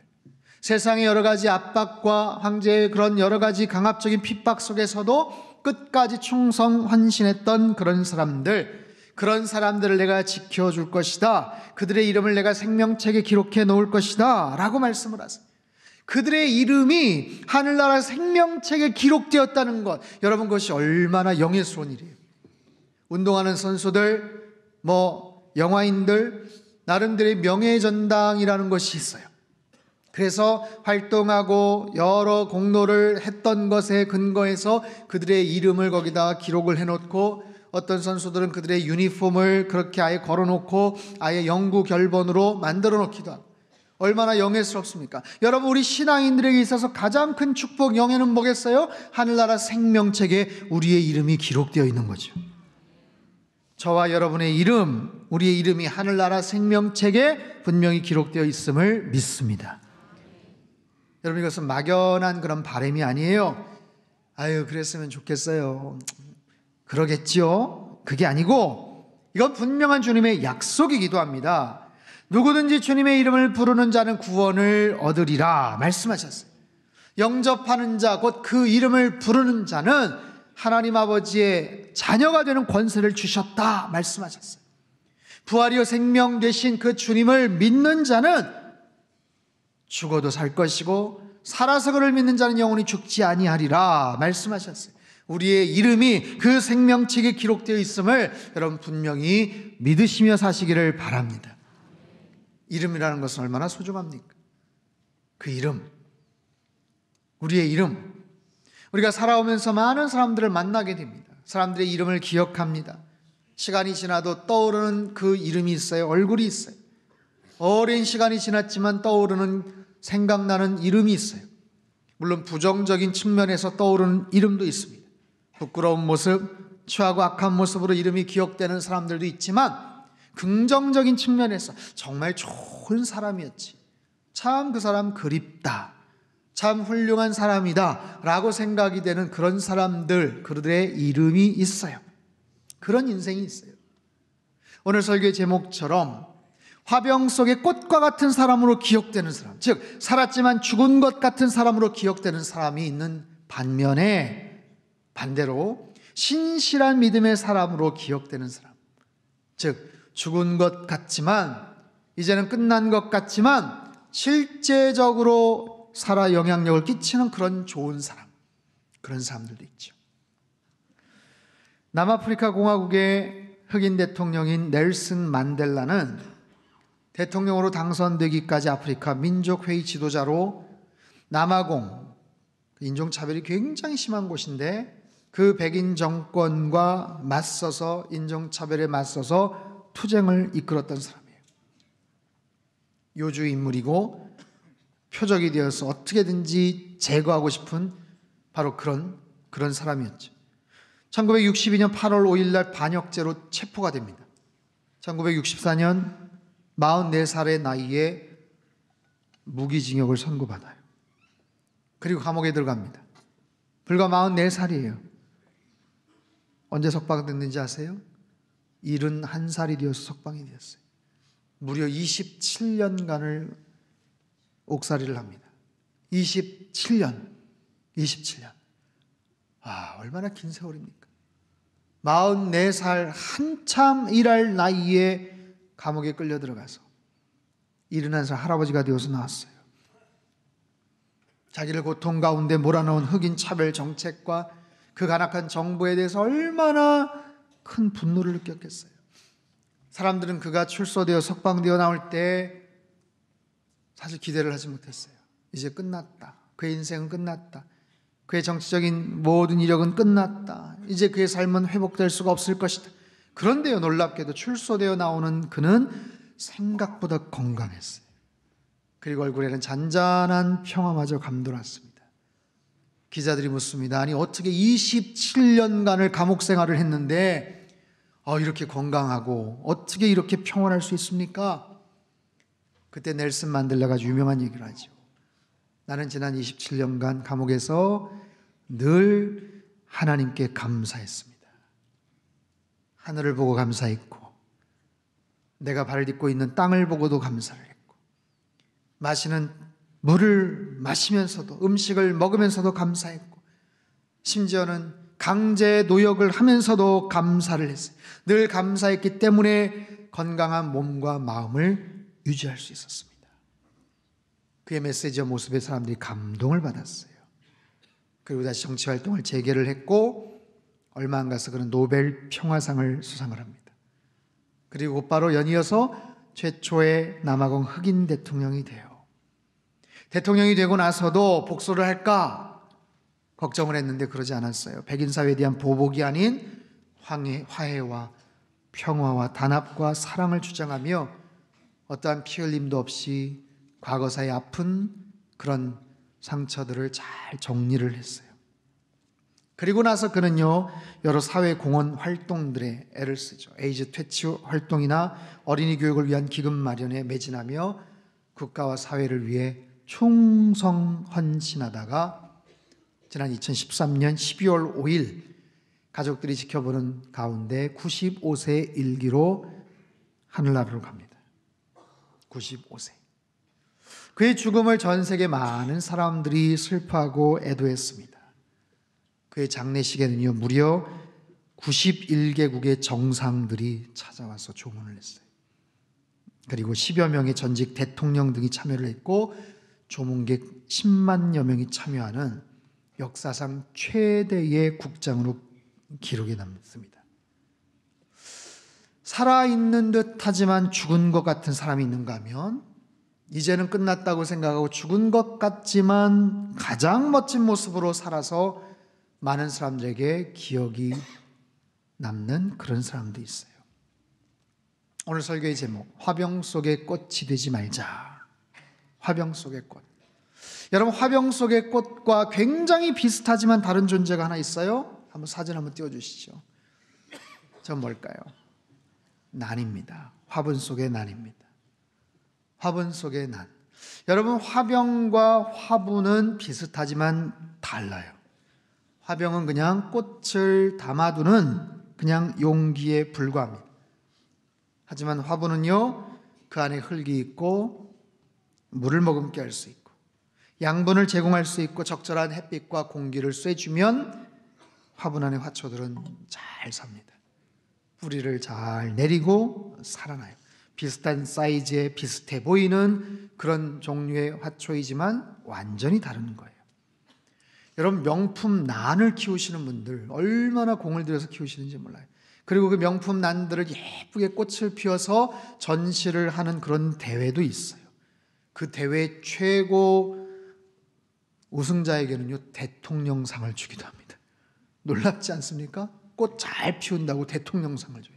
[SPEAKER 4] 세상의 여러 가지 압박과 황제의 그런 여러 가지 강압적인 핍박 속에서도 끝까지 충성 헌신했던 그런 사람들, 그런 사람들을 내가 지켜줄 것이다. 그들의 이름을 내가 생명책에 기록해 놓을 것이다 라고 말씀을 하세요. 그들의 이름이 하늘나라 생명책에 기록되었다는 것, 여러분 그것이 얼마나 영예스러운 일이에요. 운동하는 선수들, 영화인들, 나름대로의 명예전당이라는 것이 있어요. 그래서 활동하고 여러 공로를 했던 것에 근거해서 그들의 이름을 거기다 기록을 해놓고, 어떤 선수들은 그들의 유니폼을 그렇게 아예 걸어놓고 아예 영구 결번으로 만들어 놓기도 하고, 얼마나 영예스럽습니까? 여러분, 우리 신앙인들에게 있어서 가장 큰 축복, 영예는 뭐겠어요? 하늘나라 생명책에 우리의 이름이 기록되어 있는 거죠. 저와 여러분의 이름, 우리의 이름이 하늘나라 생명책에 분명히 기록되어 있음을 믿습니다. 여러분, 이것은 막연한 그런 바람이 아니에요. 아유, 그랬으면 좋겠어요. 그러겠죠? 그게 아니고 이건 분명한 주님의 약속이기도 합니다. 누구든지 주님의 이름을 부르는 자는 구원을 얻으리라 말씀하셨어요. 영접하는 자, 곧 그 이름을 부르는 자는 하나님 아버지의 자녀가 되는 권세를 주셨다 말씀하셨어요. 부활이요 생명 되신 그 주님을 믿는 자는 죽어도 살 것이고 살아서 그를 믿는 자는 영원히 죽지 아니하리라 말씀하셨어요. 우리의 이름이 그 생명책에 기록되어 있음을 여러분 분명히 믿으시며 사시기를 바랍니다. 이름이라는 것은 얼마나 소중합니까? 그 이름, 우리의 이름, 우리가 살아오면서 많은 사람들을 만나게 됩니다. 사람들의 이름을 기억합니다. 시간이 지나도 떠오르는 그 이름이 있어요. 얼굴이 있어요. 오랜 시간이 지났지만 떠오르는, 생각나는 이름이 있어요. 물론 부정적인 측면에서 떠오르는 이름도 있습니다. 부끄러운 모습, 취하고 악한 모습으로 이름이 기억되는 사람들도 있지만, 긍정적인 측면에서 정말 좋은 사람이었지, 참 그 사람 그립다, 참 훌륭한 사람이다 라고 생각이 되는 그런 사람들, 그들의 이름이 있어요. 그런 인생이 있어요. 오늘 설교의 제목처럼 화병 속의 꽃과 같은 사람으로 기억되는 사람, 즉 살았지만 죽은 것 같은 사람으로 기억되는 사람이 있는 반면에, 반대로 신실한 믿음의 사람으로 기억되는 사람, 즉 죽은 것 같지만, 이제는 끝난 것 같지만 실제적으로 살아 영향력을 끼치는 그런 좋은 사람, 그런 사람들도 있죠. 남아프리카 공화국의 흑인 대통령인 넬슨 만델라는 대통령으로 당선되기까지 아프리카 민족회의 지도자로 남아공, 인종차별이 굉장히 심한 곳인데 그 백인 정권과 맞서서, 인종차별에 맞서서 투쟁을 이끌었던 사람이에요. 요주 인물이고 표적이 되어서 어떻게든지 제거하고 싶은 바로 그런 사람이었죠. 1962년 8월 5일 날 반역죄로 체포가 됩니다. 1964년 44살의 나이에 무기징역을 선고받아요. 그리고 감옥에 들어갑니다. 불과 44살이에요. 언제 석방됐는지 아세요? 71살이 되어서 석방이 되었어요. 무려 27년간을 옥살이를 합니다. 27년. 얼마나 긴 세월입니까? 44살 한참 일할 나이에 감옥에 끌려 들어가서 71살 할아버지가 되어서 나왔어요. 자기를 고통 가운데 몰아넣은 흑인 차별 정책과 그 간악한 정부에 대해서 얼마나 큰 분노를 느꼈겠어요. 사람들은 그가 출소되어 석방되어 나올 때 사실 기대를 하지 못했어요. 이제 끝났다. 그의 인생은 끝났다. 그의 정치적인 모든 이력은 끝났다. 이제 그의 삶은 회복될 수가 없을 것이다. 그런데요, 놀랍게도 출소되어 나오는 그는 생각보다 건강했어요. 그리고 얼굴에는 잔잔한 평화마저 감돌았습니다. 기자들이 묻습니다. 아니, 어떻게 27년간을 감옥 생활을 했는데 이렇게 건강하고 어떻게 이렇게 평온할 수 있습니까? 그때 넬슨 만델라가 유명한 얘기를 하죠. 나는 지난 27년간 감옥에서 늘 하나님께 감사했습니다. 하늘을 보고 감사했고, 내가 발을 딛고 있는 땅을 보고도 감사를 했고, 마시는 물을 마시면서도, 음식을 먹으면서도 감사했고, 심지어는 강제 노역을 하면서도 감사를 했어요. 늘 감사했기 때문에 건강한 몸과 마음을 유지할 수 있었습니다. 그의 메시지와 모습에 사람들이 감동을 받았어요. 그리고 다시 정치활동을 재개를 했고, 얼마 안 가서 그는 노벨 평화상을 수상을 합니다. 그리고 곧바로 연이어서 최초의 남아공 흑인 대통령이 돼요. 대통령이 되고 나서도 복수를 할까 걱정을 했는데 그러지 않았어요. 백인 사회에 대한 보복이 아닌 화해와 평화와 단합과 사랑을 주장하며 어떠한 피 흘림도 없이 과거사의 아픈 그런 상처들을 잘 정리를 했어요. 그리고 나서 그는요, 여러 사회 공헌 활동들에 애를 쓰죠. 에이즈 퇴치 활동이나 어린이 교육을 위한 기금 마련에 매진하며 국가와 사회를 위해 충성 헌신하다가 지난 2013년 12월 5일 가족들이 지켜보는 가운데 95세 일기로 하늘나라로 갑니다. 95세. 그의 죽음을 전 세계 많은 사람들이 슬퍼하고 애도했습니다. 그의 장례식에는요, 무려 91개국의 정상들이 찾아와서 조문을 했어요. 그리고 10여 명의 전직 대통령 등이 참여를 했고, 조문객 10만여 명이 참여하는 역사상 최대의 국장으로 기록에 남습니다. 살아있는 듯 하지만 죽은 것 같은 사람이 있는가 하면, 이제는 끝났다고 생각하고 죽은 것 같지만 가장 멋진 모습으로 살아서 많은 사람들에게 기억이 남는 그런 사람도 있어요. 오늘 설교의 제목, 화병 속의 꽃이 되지 말자. 화병 속의 꽃. 여러분, 화병 속의 꽃과 굉장히 비슷하지만 다른 존재가 하나 있어요. 한번 사진 한번 띄워주시죠. 전 뭘까요? 난입니다. 화분 속의 난입니다. 화분 속의 난. 여러분, 화병과 화분은 비슷하지만 달라요. 화병은 그냥 꽃을 담아두는 그냥 용기에 불과합니다. 하지만 화분은요, 그 안에 흙이 있고 물을 머금게 할 수 있고 양분을 제공할 수 있고 적절한 햇빛과 공기를 쐬주면 화분 안의 화초들은 잘 삽니다. 뿌리를 잘 내리고 살아나요. 비슷한 사이즈에 비슷해 보이는 그런 종류의 화초이지만 완전히 다른 거예요. 여러분, 명품 난을 키우시는 분들 얼마나 공을 들여서 키우시는지 몰라요. 그리고 그 명품 난들을 예쁘게 꽃을 피워서 전시를 하는 그런 대회도 있어요. 그 대회 최고 우승자에게는요, 대통령상을 주기도 합니다. 놀랍지 않습니까? 꽃 잘 피운다고 대통령상을 줘요.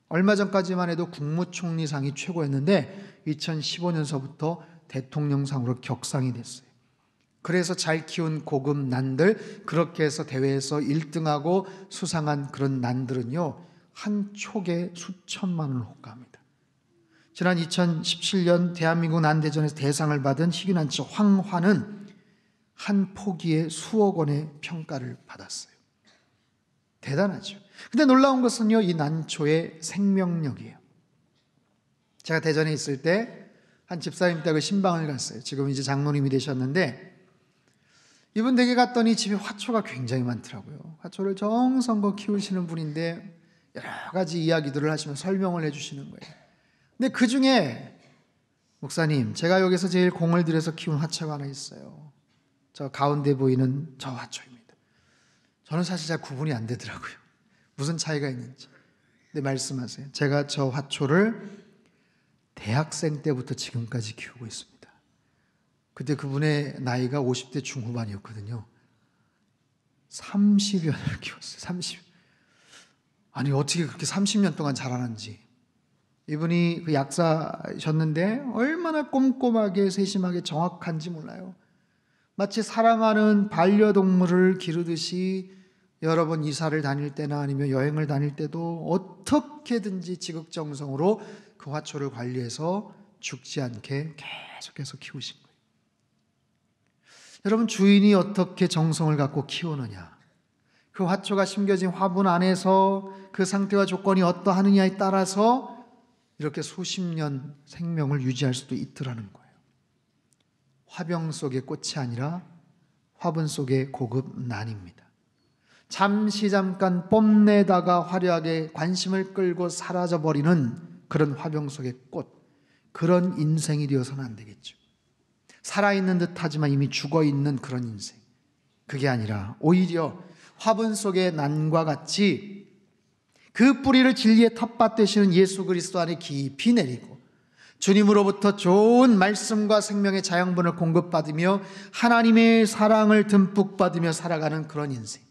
[SPEAKER 4] 얼마 전까지만 해도 국무총리상이 최고였는데 2015년서부터 대통령상으로 격상이 됐어요. 그래서 잘 키운 고급 난들, 그렇게 해서 대회에서 1등하고 수상한 그런 난들은요, 한 촉에 수천만 원을 호가합니다. 지난 2017년 대한민국 난대전에서 대상을 받은 희귀난초 황화는 한 포기에 수억 원의 평가를 받았어요. 대단하죠. 근데 놀라운 것은요, 이 난초의 생명력이에요. 제가 대전에 있을 때 한 집사님 댁에 신방을 갔어요. 지금 이제 장로님이 되셨는데, 이분 댁에 갔더니 집에 화초가 굉장히 많더라고요. 화초를 정성껏 키우시는 분인데 여러 가지 이야기들을 하시면서 설명을 해주시는 거예요. 근데 그 중에, 목사님, 제가 여기서 제일 공을 들여서 키운 화초가 하나 있어요. 저 가운데 보이는 저 화초입니다. 저는 사실 잘 구분이 안 되더라고요. 무슨 차이가 있는지. 근데 말씀하세요. 제가 저 화초를 대학생 때부터 지금까지 키우고 있습니다. 그때 그분의 나이가 50대 중후반이었거든요. 30여 년을 키웠어요. 아니, 어떻게 그렇게 30년 동안 자라는지. 이분이 그 약사셨는데 얼마나 꼼꼼하게 세심하게 정확한지 몰라요. 마치 사랑하는 반려동물을 기르듯이 여러 번 이사를 다닐 때나 아니면 여행을 다닐 때도 어떻게든지 지극정성으로 그 화초를 관리해서 죽지 않게 계속해서 키우신 거예요. 여러분, 주인이 어떻게 정성을 갖고 키우느냐, 그 화초가 심겨진 화분 안에서 그 상태와 조건이 어떠하느냐에 따라서 이렇게 수십 년 생명을 유지할 수도 있더라는 거예요. 화병 속의 꽃이 아니라 화분 속의 고급 난입니다. 잠깐 뽐내다가 화려하게 관심을 끌고 사라져버리는 그런 화병 속의 꽃, 그런 인생이 되어서는 안 되겠죠. 살아있는 듯 하지만 이미 죽어있는 그런 인생, 그게 아니라 오히려 화분 속의 난과 같이 그 뿌리를 진리의 텃밭 되시는 예수 그리스도 안에 깊이 내리고 주님으로부터 좋은 말씀과 생명의 자양분을 공급받으며 하나님의 사랑을 듬뿍 받으며 살아가는 그런 인생,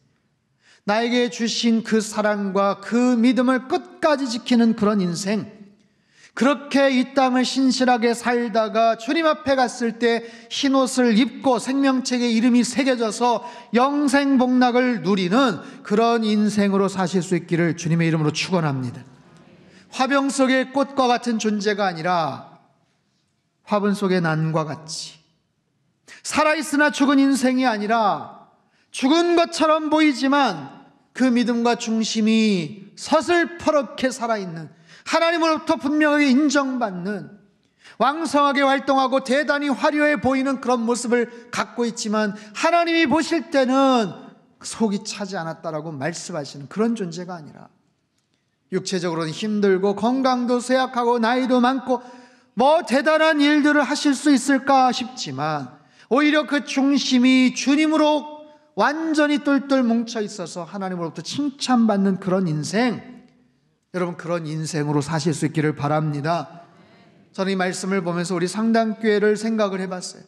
[SPEAKER 4] 나에게 주신 그 사랑과 그 믿음을 끝까지 지키는 그런 인생, 그렇게 이 땅을 신실하게 살다가 주님 앞에 갔을 때 흰옷을 입고 생명책에 이름이 새겨져서 영생복락을 누리는 그런 인생으로 사실 수 있기를 주님의 이름으로 축원합니다. 화병 속의 꽃과 같은 존재가 아니라 화분 속의 난과 같이, 살아있으나 죽은 인생이 아니라 죽은 것처럼 보이지만 그 믿음과 중심이 서슬퍼렇게 살아있는, 하나님으로부터 분명하게 인정받는, 왕성하게 활동하고 대단히 화려해 보이는 그런 모습을 갖고 있지만 하나님이 보실 때는 속이 차지 않았다라고 말씀하시는 그런 존재가 아니라, 육체적으로는 힘들고 건강도 쇠약하고 나이도 많고 뭐 대단한 일들을 하실 수 있을까 싶지만 오히려 그 중심이 주님으로 완전히 똘똘 뭉쳐 있어서 하나님으로부터 칭찬받는 그런 인생, 여러분, 그런 인생으로 사실 수 있기를 바랍니다. 저는 이 말씀을 보면서 우리 상당교회를 생각을 해봤어요.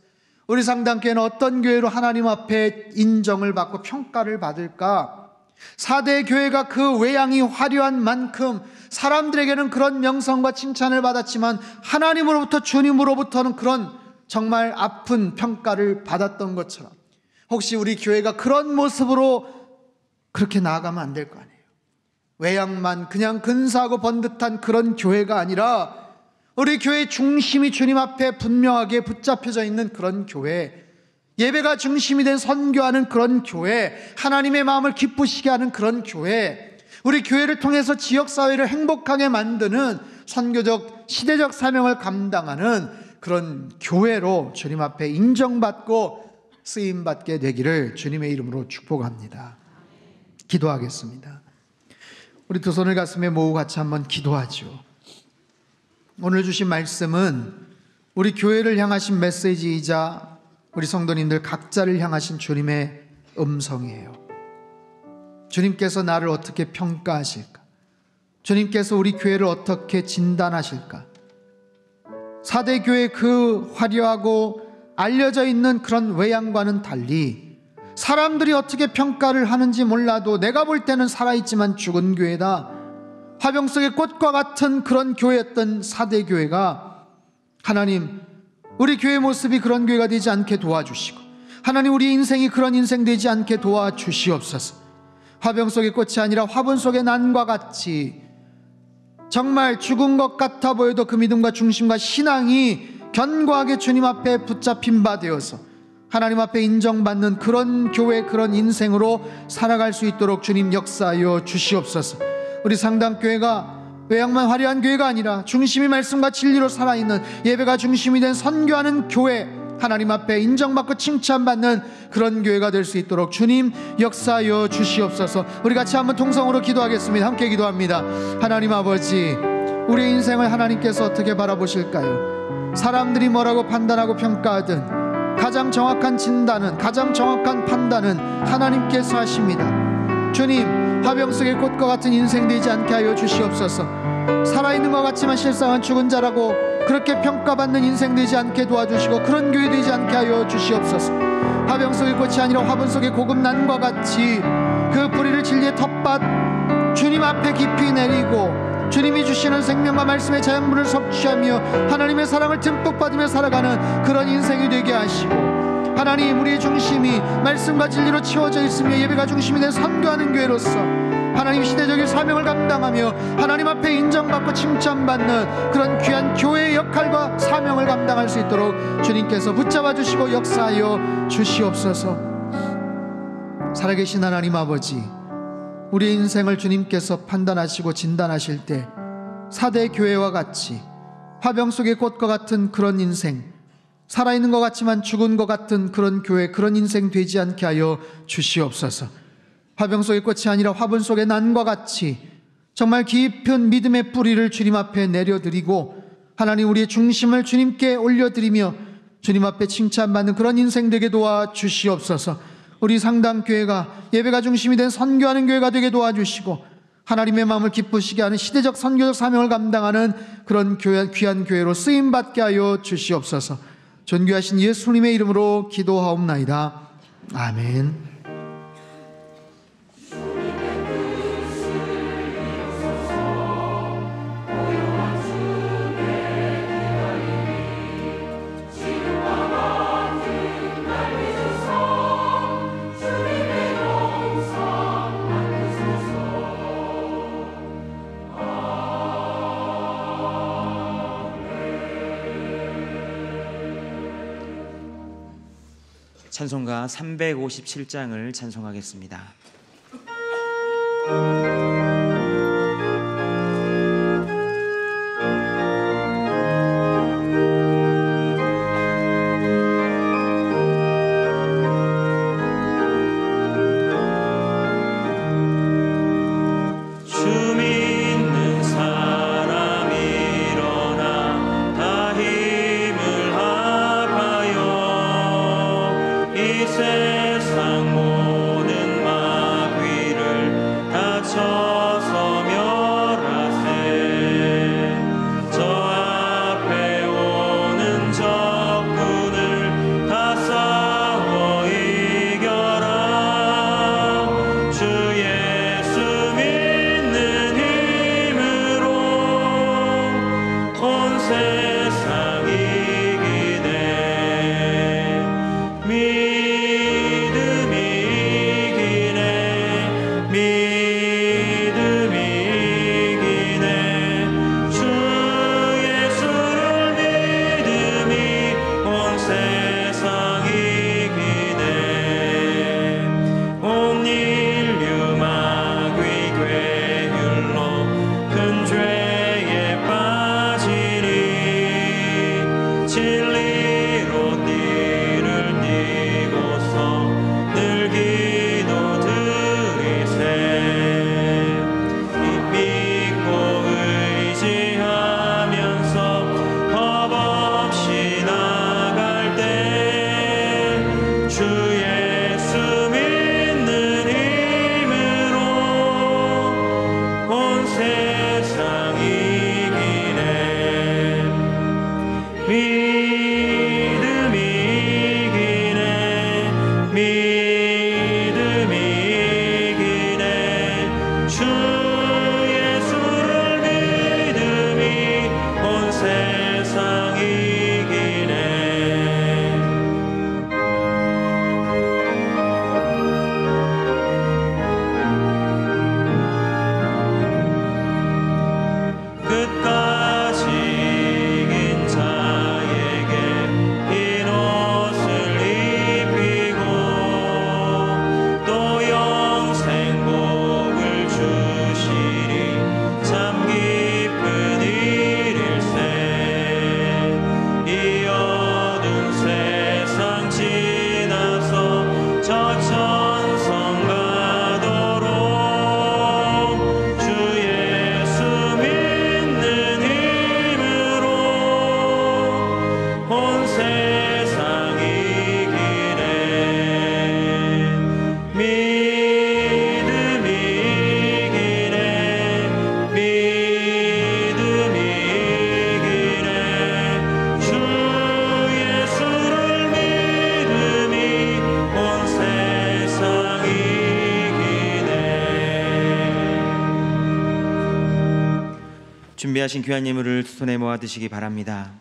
[SPEAKER 4] 우리 상당교회는 어떤 교회로 하나님 앞에 인정을 받고 평가를 받을까? 4대 교회가 그 외양이 화려한 만큼 사람들에게는 그런 명성과 칭찬을 받았지만 하나님으로부터, 주님으로부터는 그런 정말 아픈 평가를 받았던 것처럼 혹시 우리 교회가 그런 모습으로 그렇게 나아가면 안 될 거 아니에요. 외양만 그냥 근사하고 번듯한 그런 교회가 아니라 우리 교회의 중심이 주님 앞에 분명하게 붙잡혀져 있는 그런 교회, 예배가 중심이 된 선교하는 그런 교회, 하나님의 마음을 기쁘시게 하는 그런 교회, 우리 교회를 통해서 지역사회를 행복하게 만드는 선교적 시대적 사명을 감당하는 그런 교회로 주님 앞에 인정받고 쓰임받게 되기를 주님의 이름으로 축복합니다. 기도하겠습니다. 우리 두 손을 가슴에 모으고 같이 한번 기도하죠. 오늘 주신 말씀은 우리 교회를 향하신 메시지이자 우리 성도님들 각자를 향하신 주님의 음성이에요. 주님께서 나를 어떻게 평가하실까? 주님께서 우리 교회를 어떻게 진단하실까? 4대 교회 그 화려하고 알려져 있는 그런 외양과는 달리 사람들이 어떻게 평가를 하는지 몰라도 내가 볼 때는 살아있지만 죽은 교회다, 화병 속의 꽃과 같은 그런 교회였던 사대 교회가 하나님 우리 교회 모습이 그런 교회가 되지 않게 도와주시고 하나님 우리 인생이 그런 인생 되지 않게 도와주시옵소서. 화병 속의 꽃이 아니라 화분 속의 난과 같이 정말 죽은 것 같아 보여도 그 믿음과 중심과 신앙이 견고하게 주님 앞에 붙잡힌 바 되어서 하나님 앞에 인정받는 그런 교회, 그런 인생으로 살아갈 수 있도록 주님 역사하여 주시옵소서. 우리 상당교회가 외양만 화려한 교회가 아니라 중심이 말씀과 진리로 살아있는 예배가 중심이 된 선교하는 교회, 하나님 앞에 인정받고 칭찬받는 그런 교회가 될 수 있도록 주님 역사하여 주시옵소서. 우리 같이 한번 통성으로 기도하겠습니다. 함께 기도합니다. 하나님 아버지, 우리의 인생을 하나님께서 어떻게 바라보실까요? 사람들이 뭐라고 판단하고 평가하든 가장 정확한 진단은, 가장 정확한 판단은 하나님께서 하십니다. 주님, 화병 속의 꽃과 같은 인생 되지 않게 하여 주시옵소서. 살아있는 것 같지만 실상은 죽은 자라고 그렇게 평가받는 인생 되지 않게 도와주시고 그런 교회 되지 않게 하여 주시옵소서. 화병 속의 꽃이 아니라 화분 속의 고급난과 같이 그 뿌리를 진리의 텃밭 주님 앞에 깊이 내리고 주님이 주시는 생명과 말씀의 자연분을 섭취하며 하나님의 사랑을 듬뿍 받으며 살아가는 그런 인생이 되게 하시고, 하나님 우리의 중심이 말씀과 진리로 채워져 있으며 예배가 중심이 된 선교하는 교회로서 하나님 시대적인 사명을 감당하며 하나님 앞에 인정받고 칭찬받는 그런 귀한 교회의 역할과 사명을 감당할 수 있도록 주님께서 붙잡아 주시고 역사하여 주시옵소서. 살아계신 하나님 아버지, 우리의 인생을 주님께서 판단하시고 진단하실 때 사대 교회와 같이 화병 속의 꽃과 같은 그런 인생, 살아있는 것 같지만 죽은 것 같은 그런 교회, 그런 인생 되지 않게 하여 주시옵소서. 화병 속의 꽃이 아니라 화분 속의 난과 같이 정말 깊은 믿음의 뿌리를 주님 앞에 내려드리고 하나님 우리의 중심을 주님께 올려드리며 주님 앞에 칭찬받는 그런 인생 되게 도와주시옵소서. 우리 상담교회가 예배가 중심이 된 선교하는 교회가 되게 도와주시고 하나님의 마음을 기쁘시게 하는 시대적 선교적 사명을 감당하는 그런 귀한 교회로 쓰임받게 하여 주시옵소서. 존귀하신 예수님의 이름으로 기도하옵나이다. 아멘.
[SPEAKER 1] 찬송가 357장을 찬송하겠습니다.
[SPEAKER 5] 세상 모든 마귀를 다 큰 죄에 빠지니
[SPEAKER 1] 준비하신 귀한 예물을 손에 모아 드시기 바랍니다.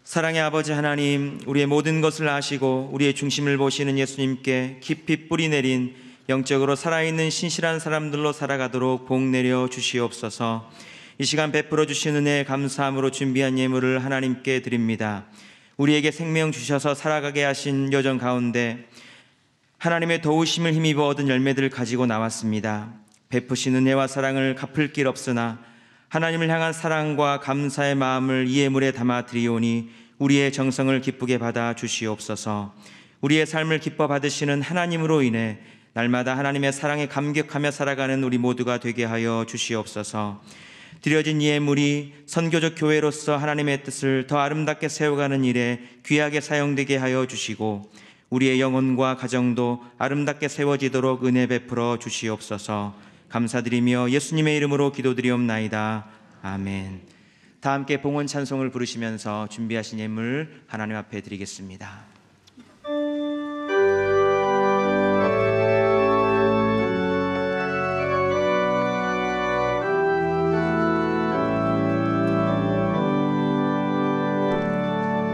[SPEAKER 1] 사랑의 아버지 하나님, 우리의 모든 것을 아시고 우리의 중심을 보시는 예수님께 깊이 뿌리 내린 영적으로 살아있는 신실한 사람들로 살아가도록 복 내려 주시옵소서. 이 시간 베풀어 주신 은혜에 감사함으로 준비한 예물을 하나님께 드립니다. 우리에게 생명 주셔서 살아가게 하신 여정 가운데 하나님의 도우심을 힘입어 얻은 열매들을 가지고 나왔습니다. 베푸신 은혜와 사랑을 갚을 길 없으나 하나님을 향한 사랑과 감사의 마음을 이 예물에 담아 드리오니 우리의 정성을 기쁘게 받아 주시옵소서. 우리의 삶을 기뻐 받으시는 하나님으로 인해 날마다 하나님의 사랑에 감격하며 살아가는 우리 모두가 되게 하여 주시옵소서. 드려진 이 예물이 선교적 교회로서 하나님의 뜻을 더 아름답게 세워가는 일에 귀하게 사용되게 하여 주시고 우리의 영혼과 가정도 아름답게 세워지도록 은혜 베풀어 주시옵소서. 감사드리며 예수님의 이름으로 기도드리옵나이다. 아멘. 다 함께 봉헌 찬송을 부르시면서 준비하신 예물 하나님 앞에 드리겠습니다.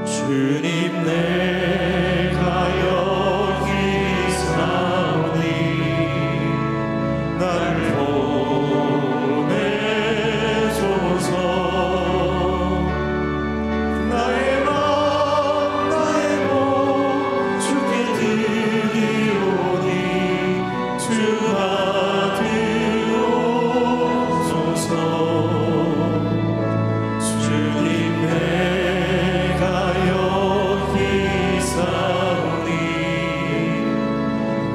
[SPEAKER 5] 주님 내가 여기 있사오니 나를 보내소서. 나의 마음 나의 몸 주께 드리오니 주가 들어오소서. 주님 내가 여기 있사오니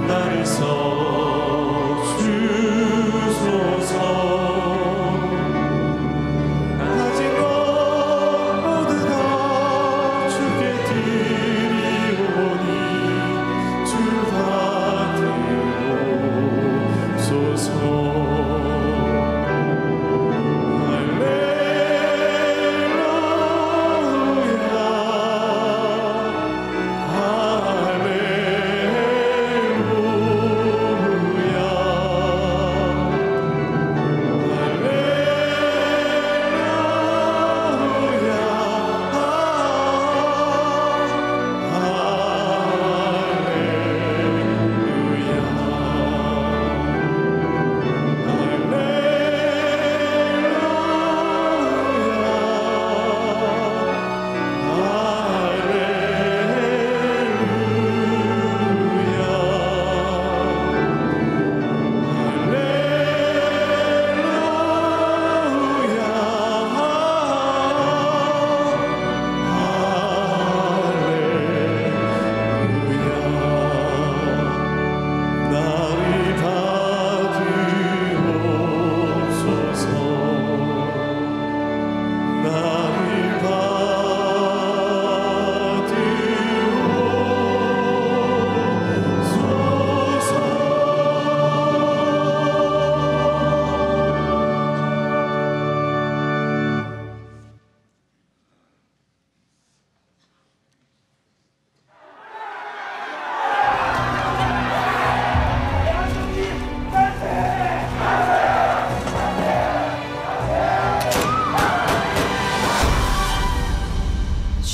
[SPEAKER 5] 나를 써주소서. 가진 것 모두 다 주께 드리오니 주 받으옵소서.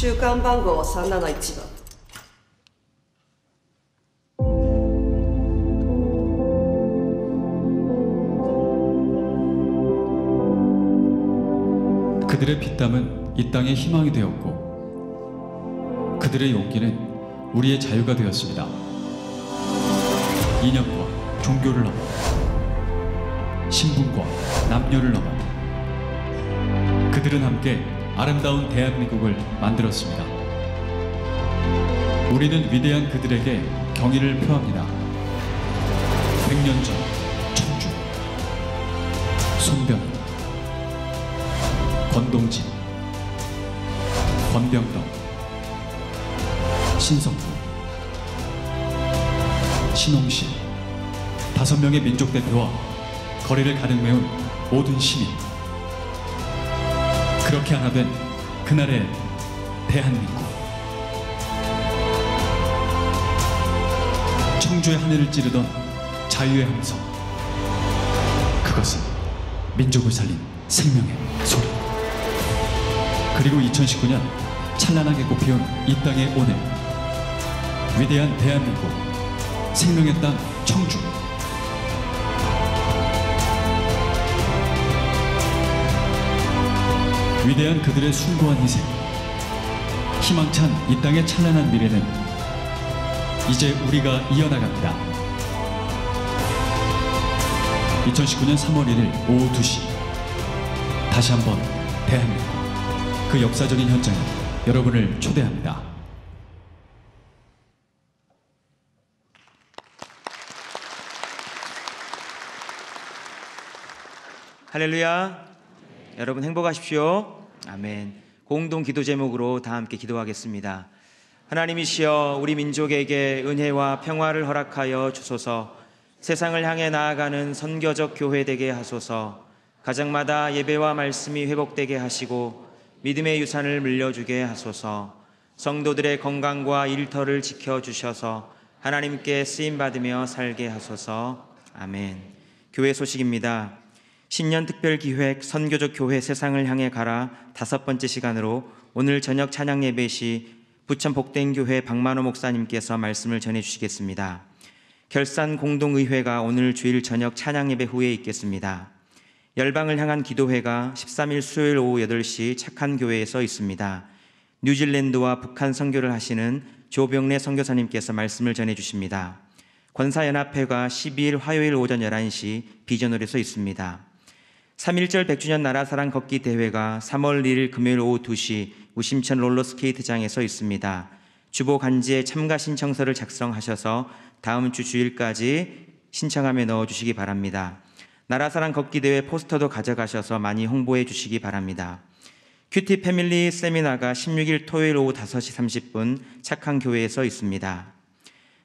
[SPEAKER 6] 週間番号は371番。
[SPEAKER 7] 그들의 피땀은 이 땅의 희망이 되었고 그들의 용기는 우리의 자유가 되었습니다. 이념과 종교를 넘어 신분과 남녀를 넘어 그들은 함께 아름다운 대한민국을 만들었습니다. 우리는 위대한 그들에게 경의를 표합니다. 100년 전 청주, 손병, 권동진, 권병덕, 신성부, 신홍실 5명의 민족 대표와 거리를 가득 메운 모든 시민, 그렇게 하나 된 그날의 대한민국. 청주의 하늘을 찌르던 자유의 함성, 그것은 민족을 살린 생명의 소리. 그리고 2019년 찬란하게 꽃피운 이 땅의 오늘, 위대한 대한민국, 생명의 땅 청주. 위대한 그들의 숭고한 희생, 희망찬 이 땅의 찬란한 미래는 이제 우리가 이어나갑니다. 2019년 3월 1일 오후 2시, 다시 한번 대한민국, 그 역사적인 현장에 여러분을 초대합니다.
[SPEAKER 1] 할렐루야. 여러분 행복하십시오. 아멘. 공동 기도 제목으로 다 함께 기도하겠습니다. 하나님이시여, 우리 민족에게 은혜와 평화를 허락하여 주소서. 세상을 향해 나아가는 선교적 교회 되게 하소서. 가정마다 예배와 말씀이 회복되게 하시고 믿음의 유산을 물려주게 하소서. 성도들의 건강과 일터를 지켜주셔서 하나님께 쓰임받으며 살게 하소서. 아멘. 교회 소식입니다. 신년 특별기획 선교적 교회 세상을 향해 가라 5번째 시간으로 오늘 저녁 찬양 예배 시 부천 복된교회 박만호 목사님께서 말씀을 전해주시겠습니다. 결산 공동의회가 오늘 주일 저녁 찬양 예배 후에 있겠습니다. 열방을 향한 기도회가 13일 수요일 오후 8시 착한 교회에서 있습니다. 뉴질랜드와 북한 선교를 하시는 조병래 선교사님께서 말씀을 전해주십니다. 권사연합회가 12일 화요일 오전 11시 비전홀에서 있습니다. 3.1절 100주년 나라사랑 걷기 대회가 3월 1일 금요일 오후 2시 우심천 롤러스케이트장에서 있습니다. 주보 간지에 참가 신청서를 작성하셔서 다음 주 주일까지 신청함에 넣어주시기 바랍니다. 나라사랑 걷기 대회 포스터도 가져가셔서 많이 홍보해 주시기 바랍니다. 큐티 패밀리 세미나가 16일 토요일 오후 5시 30분 착한 교회에서 있습니다.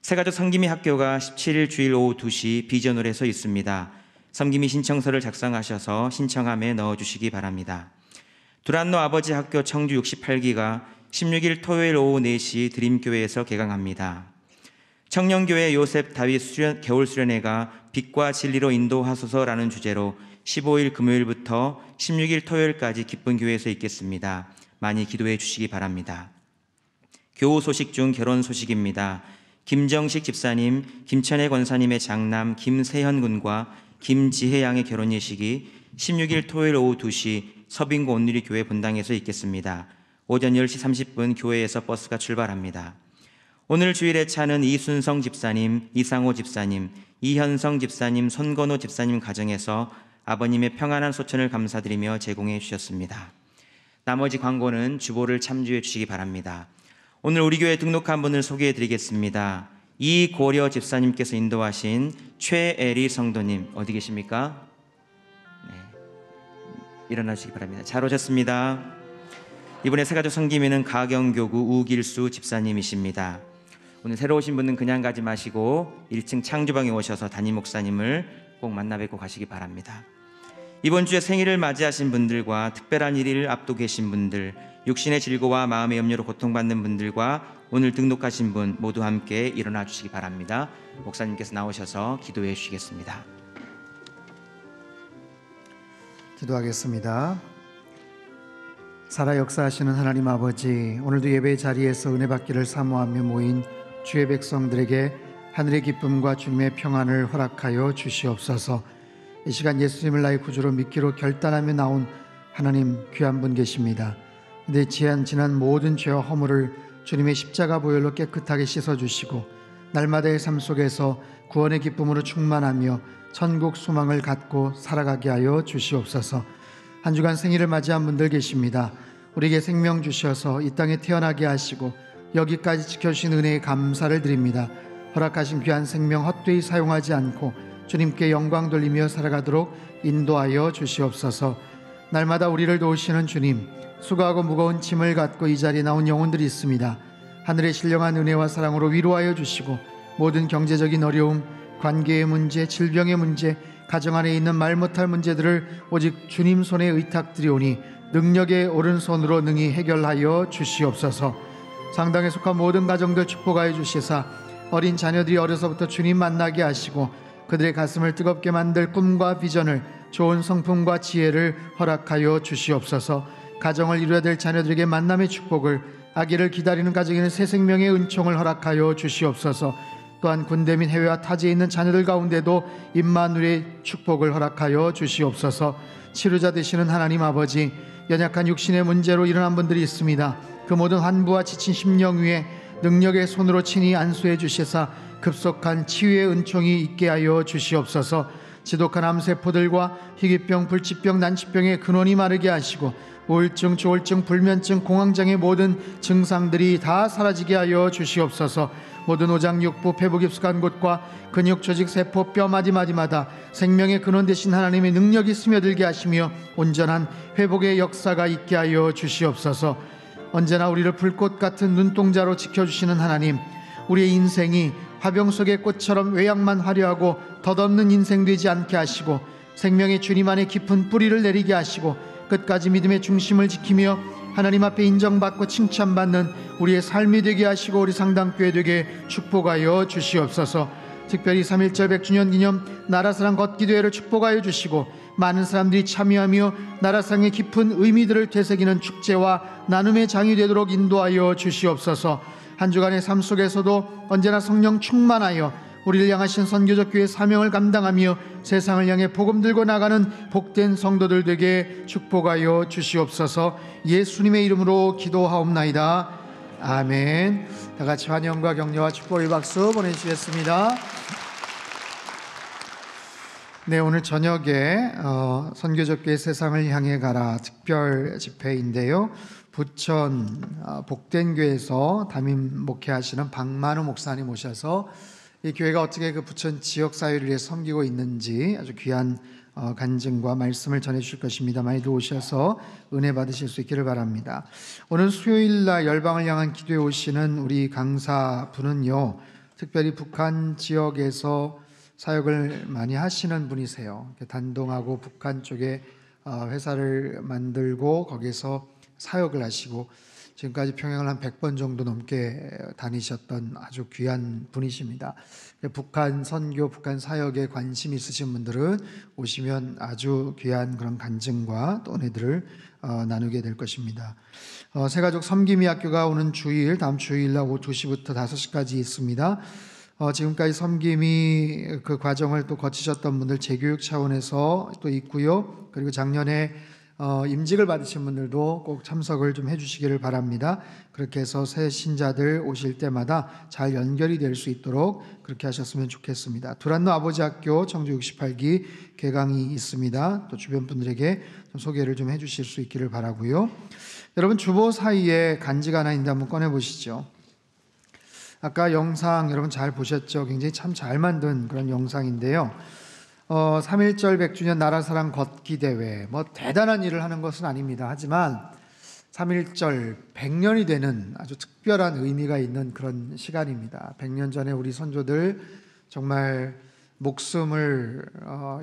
[SPEAKER 1] 새가족 성김이 학교가 17일 주일 오후 2시 비전홀에서 있습니다. 섬김이 신청서를 작성하셔서 신청함에 넣어주시기 바랍니다. 두란노 아버지 학교 청주 68기가 16일 토요일 오후 4시 드림교회에서 개강합니다. 청년교회 요셉 다윗 겨울 수련회가 빛과 진리로 인도하소서라는 주제로 15일 금요일부터 16일 토요일까지 기쁜 교회에서 있겠습니다. 많이 기도해 주시기 바랍니다. 교우 소식 중 결혼 소식입니다. 김정식 집사님, 김천혜 권사님의 장남 김세현 군과 김지혜 양의 결혼 예식이 16일 토요일 오후 2시 서빙고 온누리 교회 본당에서 있겠습니다. 오전 10시 30분 교회에서 버스가 출발합니다. 오늘 주일의 차는 이순성 집사님, 이상호 집사님, 이현성 집사님, 손건호 집사님 가정에서 아버님의 평안한 소천을 감사드리며 제공해 주셨습니다. 나머지 광고는 주보를 참조해 주시기 바랍니다. 오늘 우리 교회 등록한 분을 소개해 드리겠습니다. 이고려 집사님께서 인도하신 최애리 성도님, 어디 계십니까? 네, 일어나시기 바랍니다. 잘 오셨습니다. 이번에 새가족 성김이는 가경교구 우길수 집사님이십니다. 오늘 새로 오신 분은 그냥 가지 마시고 1층 창주방에 오셔서 담임 목사님을 꼭 만나 뵙고 가시기 바랍니다. 이번 주에 생일을 맞이하신 분들과 특별한 일을 앞두고 계신 분들, 육신의 질고와 마음의 염려로 고통받는 분들과 오늘 등록하신 분 모두 함께 일어나 주시기 바랍니다. 목사님께서 나오셔서 기도해 주시겠습니다.
[SPEAKER 4] 기도하겠습니다. 살아 역사하시는 하나님 아버지, 오늘도 예배 자리에서 은혜 받기를 사모하며 모인 주의 백성들에게 하늘의 기쁨과 주님의 평안을 허락하여 주시옵소서. 이 시간 예수님을 나의 구주로 믿기로 결단하며 나온 하나님 귀한 분 계십니다. 내 지난 모든 죄와 허물을 주님의 십자가 보혈로 깨끗하게 씻어주시고 날마다의 삶 속에서 구원의 기쁨으로 충만하며 천국 소망을 갖고 살아가게 하여 주시옵소서. 한 주간 생일을 맞이한 분들 계십니다. 우리에게 생명 주셔서 이 땅에 태어나게 하시고 여기까지 지켜주신 은혜에 감사를 드립니다. 허락하신 귀한 생명 헛되이 사용하지 않고 주님께 영광 돌리며 살아가도록 인도하여 주시옵소서. 날마다 우리를 도우시는 주님, 수고하고 무거운 짐을 갖고 이 자리에 나온 영혼들이 있습니다. 하늘의 신령한 은혜와 사랑으로 위로하여 주시고 모든 경제적인 어려움, 관계의 문제, 질병의 문제, 가정 안에 있는 말 못할 문제들을 오직 주님 손에 의탁드리오니 능력의 오른손으로 능히 해결하여 주시옵소서. 상당에 속한 모든 가정들 축복하여 주시사 어린 자녀들이 어려서부터 주님 만나게 하시고 그들의 가슴을 뜨겁게 만들 꿈과 비전을 좋은 성품과 지혜를 허락하여 주시옵소서. 가정을 이루어야 될 자녀들에게 만남의 축복을, 아기를 기다리는 가정에는 새 생명의 은총을 허락하여 주시옵소서. 또한 군대 및 해외와 타지에 있는 자녀들 가운데도 임마누엘의 축복을 허락하여 주시옵소서. 치료자 되시는 하나님 아버지, 연약한 육신의 문제로 일어난 분들이 있습니다. 그 모든 환부와 지친 심령 위에 능력의 손으로 친히 안수해 주시사 급속한 치유의 은총이 있게 하여 주시옵소서. 지독한 암세포들과 희귀병, 불치병, 난치병의 근원이 마르게 하시고 우울증, 조울증, 불면증, 공황장애 모든 증상들이 다 사라지게 하여 주시옵소서. 모든 오장육부, 폐부 깊숙한 곳과 근육, 조직, 세포, 뼈 마디마디마다 생명의 근원 되신 하나님의 능력이 스며들게 하시며 온전한 회복의 역사가 있게 하여 주시옵소서. 언제나 우리를 불꽃 같은 눈동자로 지켜주시는 하나님, 우리의 인생이 화병 속의 꽃처럼 외양만 화려하고 덧없는 인생 되지 않게 하시고 생명의 주님 안에 깊은 뿌리를 내리게 하시고 끝까지 믿음의 중심을 지키며 하나님 앞에 인정받고 칭찬받는 우리의 삶이 되게 하시고 우리 상당교회 되게 축복하여 주시옵소서. 특별히 3.1절 100주년 기념 나라사랑 걷기대회를 축복하여 주시고 많은 사람들이 참여하며 나라사랑의 깊은 의미들을 되새기는 축제와 나눔의 장이 되도록 인도하여 주시옵소서. 한 주간의 삶 속에서도 언제나 성령 충만하여 우리를 향하신 선교적 교회 사명을 감당하며 세상을 향해 복음 들고 나가는 복된 성도들 되게 축복하여 주시옵소서. 예수님의 이름으로 기도하옵나이다. 아멘. 다 같이 환영과 격려와 축복의 박수 보내주시겠습니다. 네, 오늘 저녁에 선교적 교회 세상을 향해 가라 특별 집회인데요. 부천 복된교회에서 담임 목회하시는 박만우 목사님 오셔서 이 교회가 어떻게 그 부천 지역 사회를 위해 섬기고 있는지 아주 귀한 간증과 말씀을 전해 주실 것입니다. 많이들 오셔서 은혜 받으실 수 있기를 바랍니다. 오늘 수요일날 열방을 향한 기도에 오시는 우리 강사분은요, 특별히 북한 지역에서 사역을 많이 하시는 분이세요. 단동하고 북한 쪽에 회사를 만들고 거기서 사역을 하시고 지금까지 평양을 한 100번 정도 넘게 다니셨던 아주 귀한 분이십니다. 북한 선교, 북한 사역에 관심 있으신 분들은 오시면 아주 귀한 그런 간증과 또 은혜들을 나누게 될 것입니다. 새가족 섬김이 학교가 오는 주일, 다음 주일날 오후 2시부터 5시까지 있습니다. 지금까지 섬김이 그 과정을 또 거치셨던 분들 재교육 차원에서 또 있고요. 그리고 작년에 임직을 받으신 분들도 꼭 참석을 좀 해주시기를 바랍니다. 그렇게 해서 새 신자들 오실 때마다 잘 연결이 될 수 있도록 그렇게 하셨으면 좋겠습니다. 두란노 아버지 학교 청주 68기 개강이 있습니다. 또 주변 분들에게 좀 소개를 좀 해주실 수 있기를 바라고요. 여러분, 주보 사이에 간지가 하나 있는데 한번 꺼내보시죠. 아까 영상 여러분 잘 보셨죠? 굉장히 참 잘 만든 그런 영상인데요. 3.1절 100주년 나라사랑 걷기 대회, 뭐 대단한 일을 하는 것은 아닙니다. 하지만 3.1절 100년이 되는 아주 특별한 의미가 있는 그런 시간입니다. 100년 전에 우리 선조들 정말 목숨을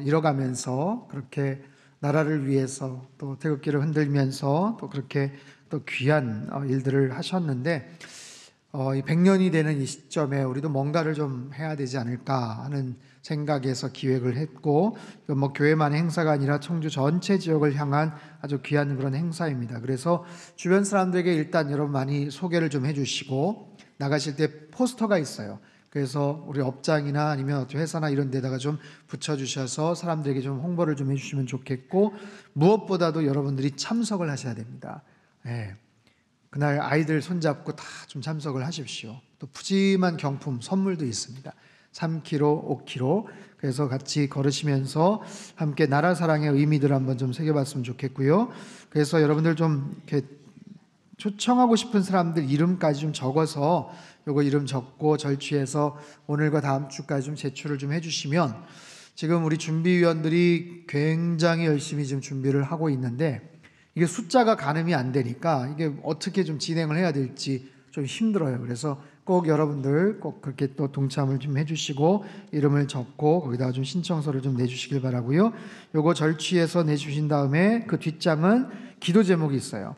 [SPEAKER 4] 잃어가면서 그렇게 나라를 위해서 또 태극기를 흔들면서 또 그렇게 또 귀한 일들을 하셨는데 이 100년이 되는 이 시점에 우리도 뭔가를 좀 해야 되지 않을까 하는 생각에서 기획을 했고, 뭐 교회만의 행사가 아니라 청주 전체 지역을 향한 아주 귀한 그런 행사입니다. 그래서 주변 사람들에게 일단 여러분 많이 소개를 좀 해주시고, 나가실 때 포스터가 있어요. 그래서 우리 업장이나 아니면 회사나 이런 데다가 좀 붙여주셔서 사람들에게 좀 홍보를 좀 해주시면 좋겠고, 무엇보다도 여러분들이 참석을 하셔야 됩니다. 네. 그날 아이들 손잡고 다 좀 참석을 하십시오. 또 푸짐한 경품 선물도 있습니다. 3kg, 5kg. 그래서 같이 걸으시면서 함께 나라 사랑의 의미들을 한번 좀 새겨봤으면 좋겠고요. 그래서 여러분들 좀 이렇게 초청하고 싶은 사람들 이름까지 좀 적어서 요거 이름 적고 절취해서 오늘과 다음 주까지 좀 제출을 좀 해주시면, 지금 우리 준비위원들이 굉장히 열심히 지금 준비를 하고 있는데 이게 숫자가 가늠이 안 되니까 이게 어떻게 좀 진행을 해야 될지 좀 힘들어요. 그래서 꼭 여러분들 꼭 그렇게 또 동참을 좀 해주시고 이름을 적고 거기다가 좀 신청서를 좀 내주시길 바라고요. 요거 절취해서 내주신 다음에 그 뒷장은 기도 제목이 있어요.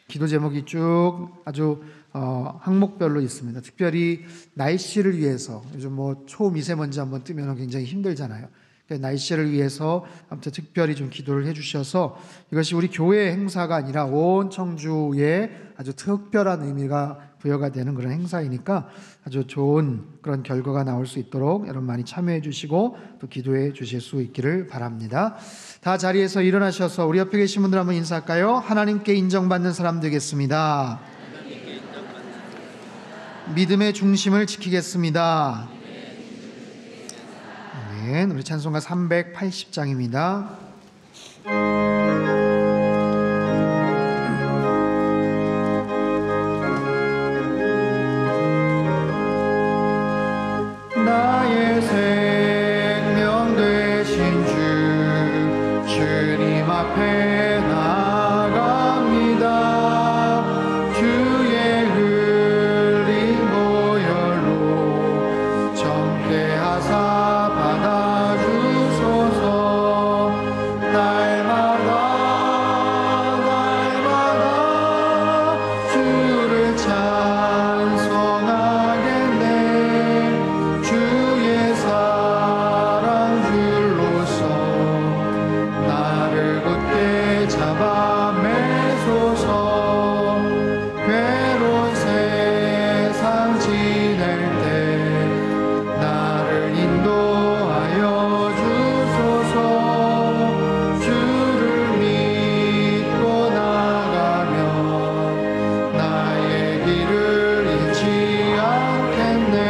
[SPEAKER 4] 기도 제목이 쭉 아주 항목별로 있습니다. 특별히 날씨를 위해서 요즘 뭐 초미세먼지 한번 뜨면 굉장히 힘들잖아요. 날씨를 위해서 아무튼 특별히 좀 기도를 해주셔서 이것이 우리 교회 행사가 아니라 온 청주에 아주 특별한 의미가 부여가 되는 그런 행사이니까 아주 좋은 그런 결과가 나올 수 있도록 여러분 많이 참여해 주시고 또 기도해 주실 수 있기를 바랍니다. 다 자리에서 일어나셔서 우리 옆에 계신 분들 한번 인사할까요? 하나님께 인정받는 사람 되겠습니다. 믿음의 중심을 지키겠습니다. 아멘. 우리 찬송가 380장입니다. 나의 생명 되신 주님 앞에 나아갑니다. 주의 흘린 보혈로 정케 하사 받아주소서. 날마다 주를 찬송하겠네. 주의 사랑 줄로서 나를 굳게 잡아 매소서. 괴로운 세상 지낼 때 나를 인도하여 주소서. 주를 믿고 나가면 나의 길을 잃지 않겠네.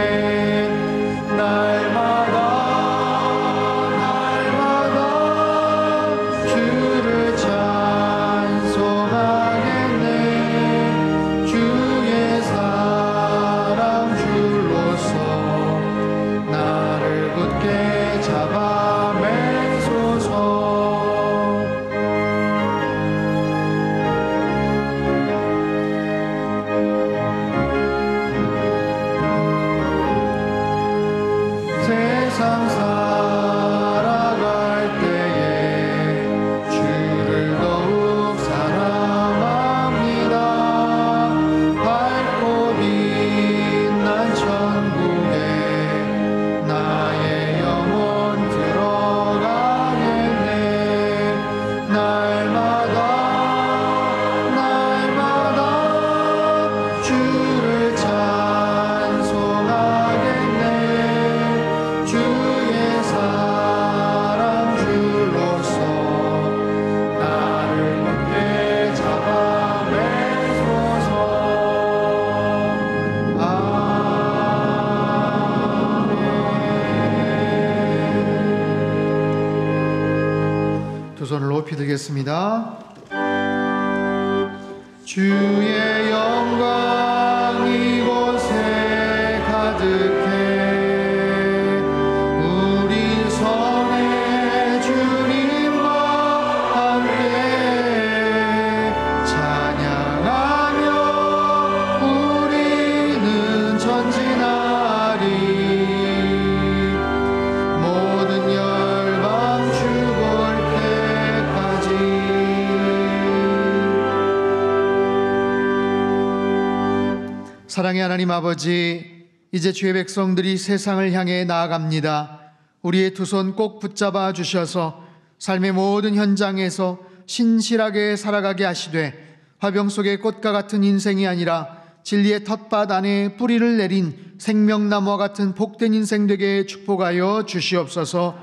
[SPEAKER 4] 날마다 주를 찬송하겠네. 주의 사랑 줄로서 나를 굳게 잡아 매소서. 세상 살아갈 때에 주를 더욱 사랑합니다. 밝고 빛난 천국에 나의 영혼 들어가겠네. 날마다 주를 찬송하겠네. 주의 사랑 줄로서 나를 굳게 잡아 매소서. 아멘. 두 손을 높이 들겠습니다. 주의 영광 이곳에 가득해. 우리 선의 주님과 함께 찬양하며 우리는 전진하리. 모든 열방 죽을 때까지. 사랑의 하나님 아버지, 이제 주의 백성들이 세상을 향해 나아갑니다. 우리의 두 손 꼭 붙잡아 주셔서 삶의 모든 현장에서 신실하게 살아가게 하시되 화병 속의 꽃과 같은 인생이 아니라 진리의 텃밭 안에 뿌리를 내린 생명나무와 같은 복된 인생 되게 축복하여 주시옵소서.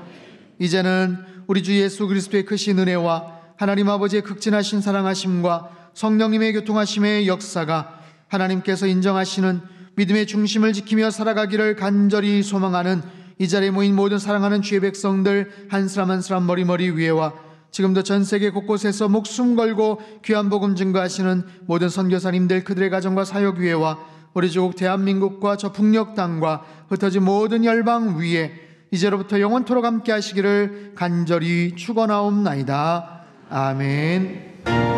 [SPEAKER 4] 이제는 우리 주 예수 그리스도의 크신 은혜와 하나님 아버지의 극진하신 사랑하심과 성령님의 교통하심의 역사가 하나님께서 인정하시는 믿음의 중심을 지키며 살아가기를 간절히 소망하는 이 자리에 모인 모든 사랑하는 주의 백성들 한 사람 한 사람 머리 위에와 지금도 전 세계 곳곳에서 목숨 걸고 귀한 복음 증거하시는 모든 선교사님들 그들의 가정과 사역 위에와 우리 조국 대한민국과 저 북녘 땅과 흩어진 모든 열방 위에 이제로부터 영원토록 함께 하시기를 간절히 축원하옵나이다. 아멘.